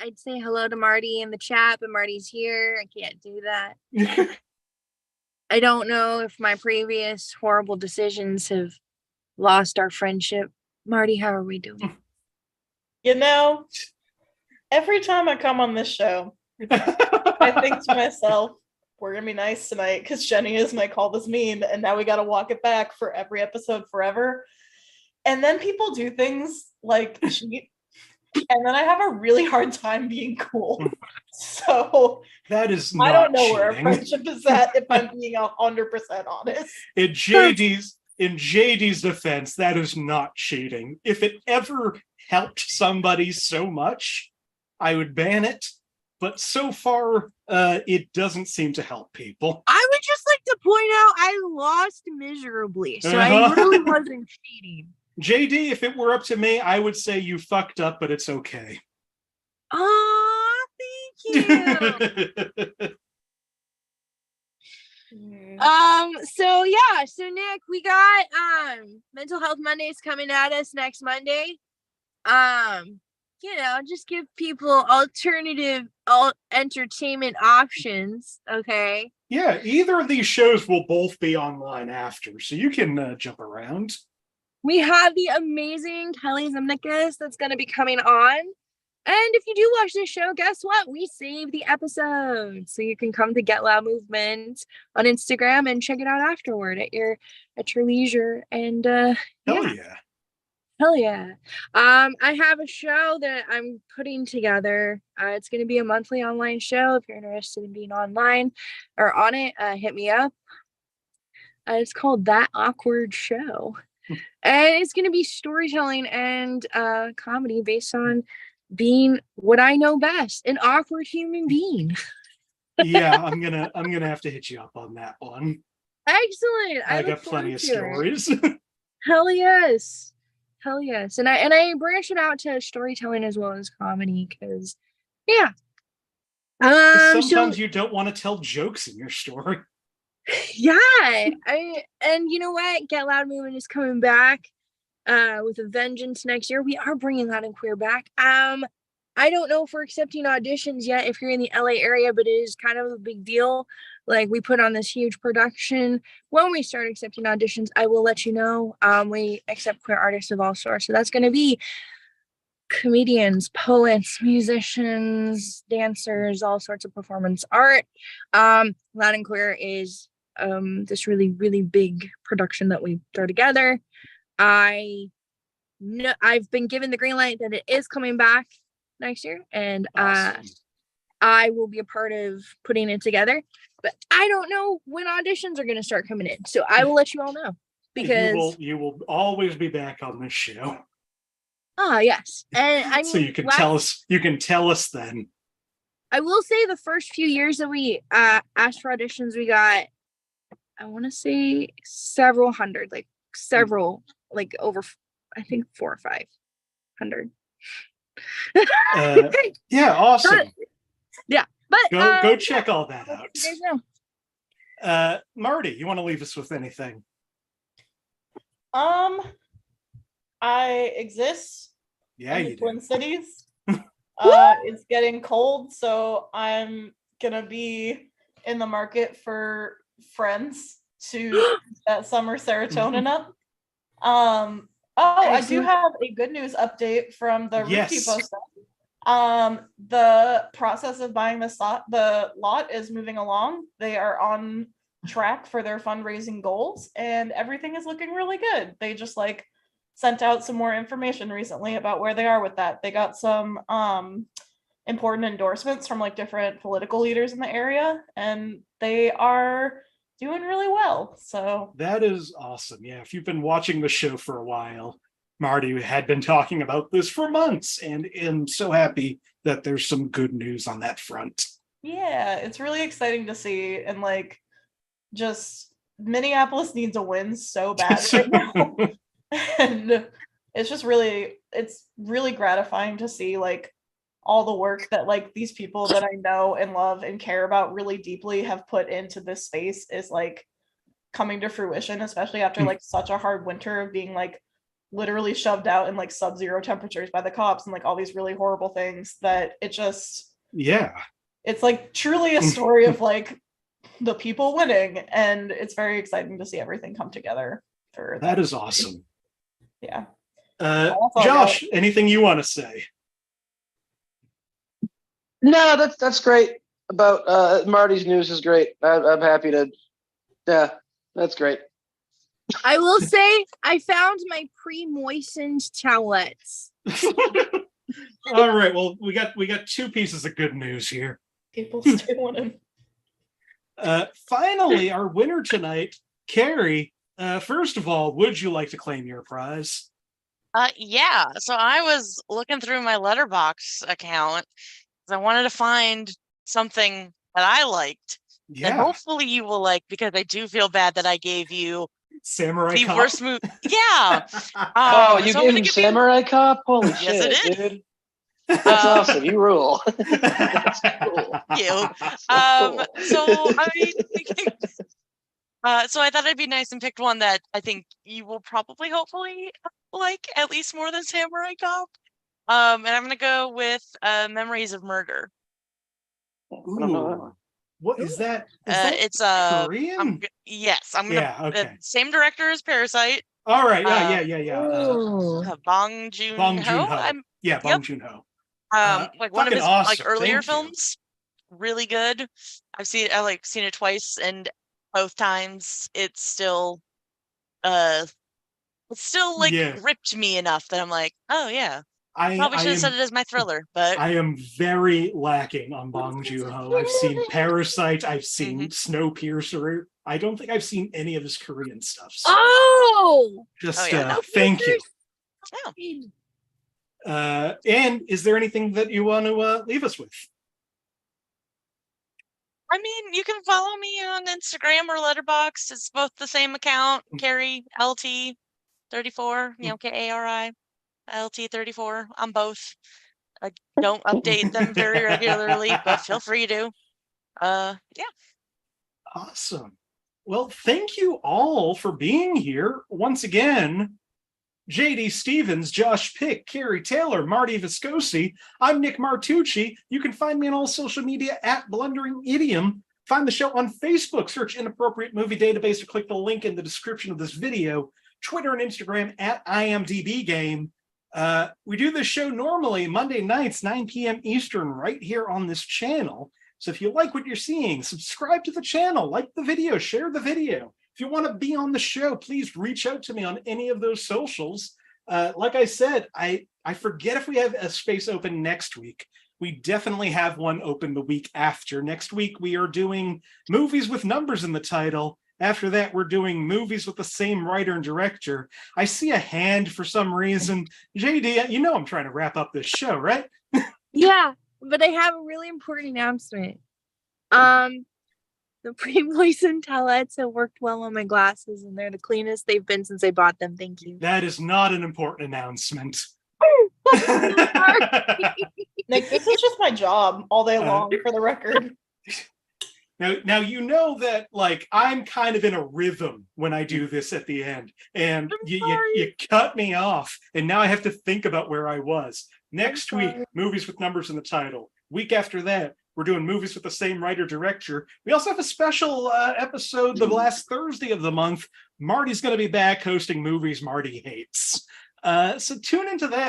I'd say hello to Marty in the chat, but Marty's here. I can't do that. I don't know if my previous horrible decisions have lost our friendship. Marty, how are we doing? You know, every time I come on this show, I think to myself, we're gonna be nice tonight because Jenny is my call this mean, and now we gotta walk it back for every episode forever. And then people do things like cheat, and then I have a really hard time being cool. So That is not I don't know where our cheating. friendship is at, if I'm being 100% honest. In JD's defense, that is not cheating. If it ever helped somebody so much, I would ban it. But so far, it doesn't seem to help people. I would just like to point out I lost miserably, so I really wasn't cheating. JD, if it were up to me, I would say you fucked up, but it's okay. Oh, thank you. So yeah, so Nick, we got Mental Health Mondays coming at us next Monday. You know, just give people alternative entertainment options, okay? Yeah, either of these shows will both be online after, so you can jump around. We have the amazing Kelly Zimnikas that's going to be coming on. And if you do watch this show, guess what? We save the episode. So you can come to Get Loud Movement on Instagram and check it out afterward at your leisure. And Hell yeah. Hell yeah. I have a show that I'm putting together. It's going to be a monthly online show. If you're interested in being online or on it, hit me up. It's called That Awkward Show. And it's going to be storytelling and comedy based on being what I know best, an awkward human being. Yeah, I'm gonna have to hit you up on that one. Excellent. I got plenty of stories. Hell yes. Hell yes. And I branch it out to storytelling as well as comedy because yeah. Sometimes you don't want to tell jokes in your story. Yeah. And you know what? Get Loud Movement is coming back with a vengeance next year. We are bringing Loud and Queer back. I don't know if we're accepting auditions yet if you're in the LA area, but it is kind of a big deal. Like, we put on this huge production. When we start accepting auditions, I will let you know. We accept queer artists of all sorts. So that's going to be comedians, poets, musicians, dancers, all sorts of performance art. Loud and Queer is this really, really big production that we throw together. I've been given the green light that it is coming back next year, and Awesome. I will be a part of putting it together, but I don't know when auditions are going to start coming in, so I will let you all know, because you will always be back on this show. Yes, and I mean, so you can tell us then. I will say the first few years that we asked for auditions, we got, I want to say several hundred, like over, I think 400 or 500. Yeah, awesome. Yeah, but go check all that out. You guys know. Marty, you want to leave us with anything? I exist Yeah, in the you Twin do. Cities. It's getting cold, so I'm gonna be in the market for friends to get that summer serotonin up. I do have a good news update from the Ricky post. The process of buying the lot is moving along. They are on track for their fundraising goals, and everything is looking really good. They just sent out some more information recently about where they are with that. They got some important endorsements from different political leaders in the area, and they are doing really well. So that is awesome. Yeah, if you've been watching the show for a while, Marty had been talking about this for months, and I'm so happy that there's some good news on that front. Yeah, it's really exciting to see, and just Minneapolis needs a win so bad right now. And it's really gratifying to see all the work that these people that I know and love and care about really deeply have put into this space is coming to fruition, especially after such a hard winter of being literally shoved out in like sub-zero temperatures by the cops and like all these really horrible things that it just it's like truly a story of like the people winning, and it's very exciting to see everything come together for that is awesome. Yeah. Josh, anything you want to say? No, that's great. About Marty's news is great. I'm happy to. Yeah, that's great. I will say I found my pre-moistened towelettes. All right. Well, we got two pieces of good news here. People still winning. Finally, our winner tonight, Kari. First of all, would you like to claim your prize? Yeah. So I was looking through my Letterboxd account because I wanted to find something that I liked that hopefully you will like, because I do feel bad that I gave you Samurai the Cop. worst movie. Yeah. You gave him Samurai Cop? Holy shit, yes, I did. Dude. That's awesome. You rule. That's cool. You. So I mean, so I thought it'd be nice and picked one that I think you will probably, hopefully, like at least more than Samurai Cop. And I'm gonna go with Memories of Murder. Ooh. What is that? Is that it's Korean? Yes, I'm gonna. Okay. Same director as Parasite. All right. Yeah. Bong Joon-ho. Bong Joon-ho. Like one of his awesome. like earlier films, really good. I seen it twice, and both times it's still gripped me enough that I'm like, oh yeah. I probably should have said it as my thriller, but I am very lacking on Bong Joon-ho. I've seen Parasite, I've seen Snowpiercer. I don't think I've seen any of his Korean stuff. So thank you. Oh. And is there anything that you want to leave us with? I mean, you can follow me on Instagram or Letterboxd. It's both the same account, Kari LT 34, Kari LT 34 on both. I don't update them very regularly, but feel free to. Yeah. Awesome. Well, thank you all for being here once again. JD Stephans, Josh Pick, Kari Taylor, Marty Viscosi. I'm Nick Martucci. You can find me on all social media at Blundering Idiom. Find the show on Facebook, search Inappropriate Movie Database, or click the link in the description of this video. Twitter and Instagram at IMDb Game. We do this show normally Monday nights, 9 p.m. Eastern, right here on this channel. So if you like what you're seeing, subscribe to the channel, like the video, share the video. If you want to be on the show, please reach out to me on any of those socials. Like I said, I forget if we have a space open next week. We definitely have one open the week after. Next week, we are doing movies with numbers in the title. After that, we're doing movies with the same writer and director. I see a hand for some reason. JD, you know I'm trying to wrap up this show, right? Yeah, but I have a really important announcement. The pre-moistened towelettes have worked well on my glasses, and they're the cleanest they've been since I bought them. Thank you. That is not an important announcement. Nick, this is just my job all day long, for the record. Now you know that like I'm kind of in a rhythm when I do this at the end, and you cut me off, and now I have to think about where I was. Next week, movies with numbers in the title. Week after that, we're doing movies with the same writer director. We also have a special episode the last Thursday of the month. Marty's going to be back hosting movies Marty hates. So tune into that.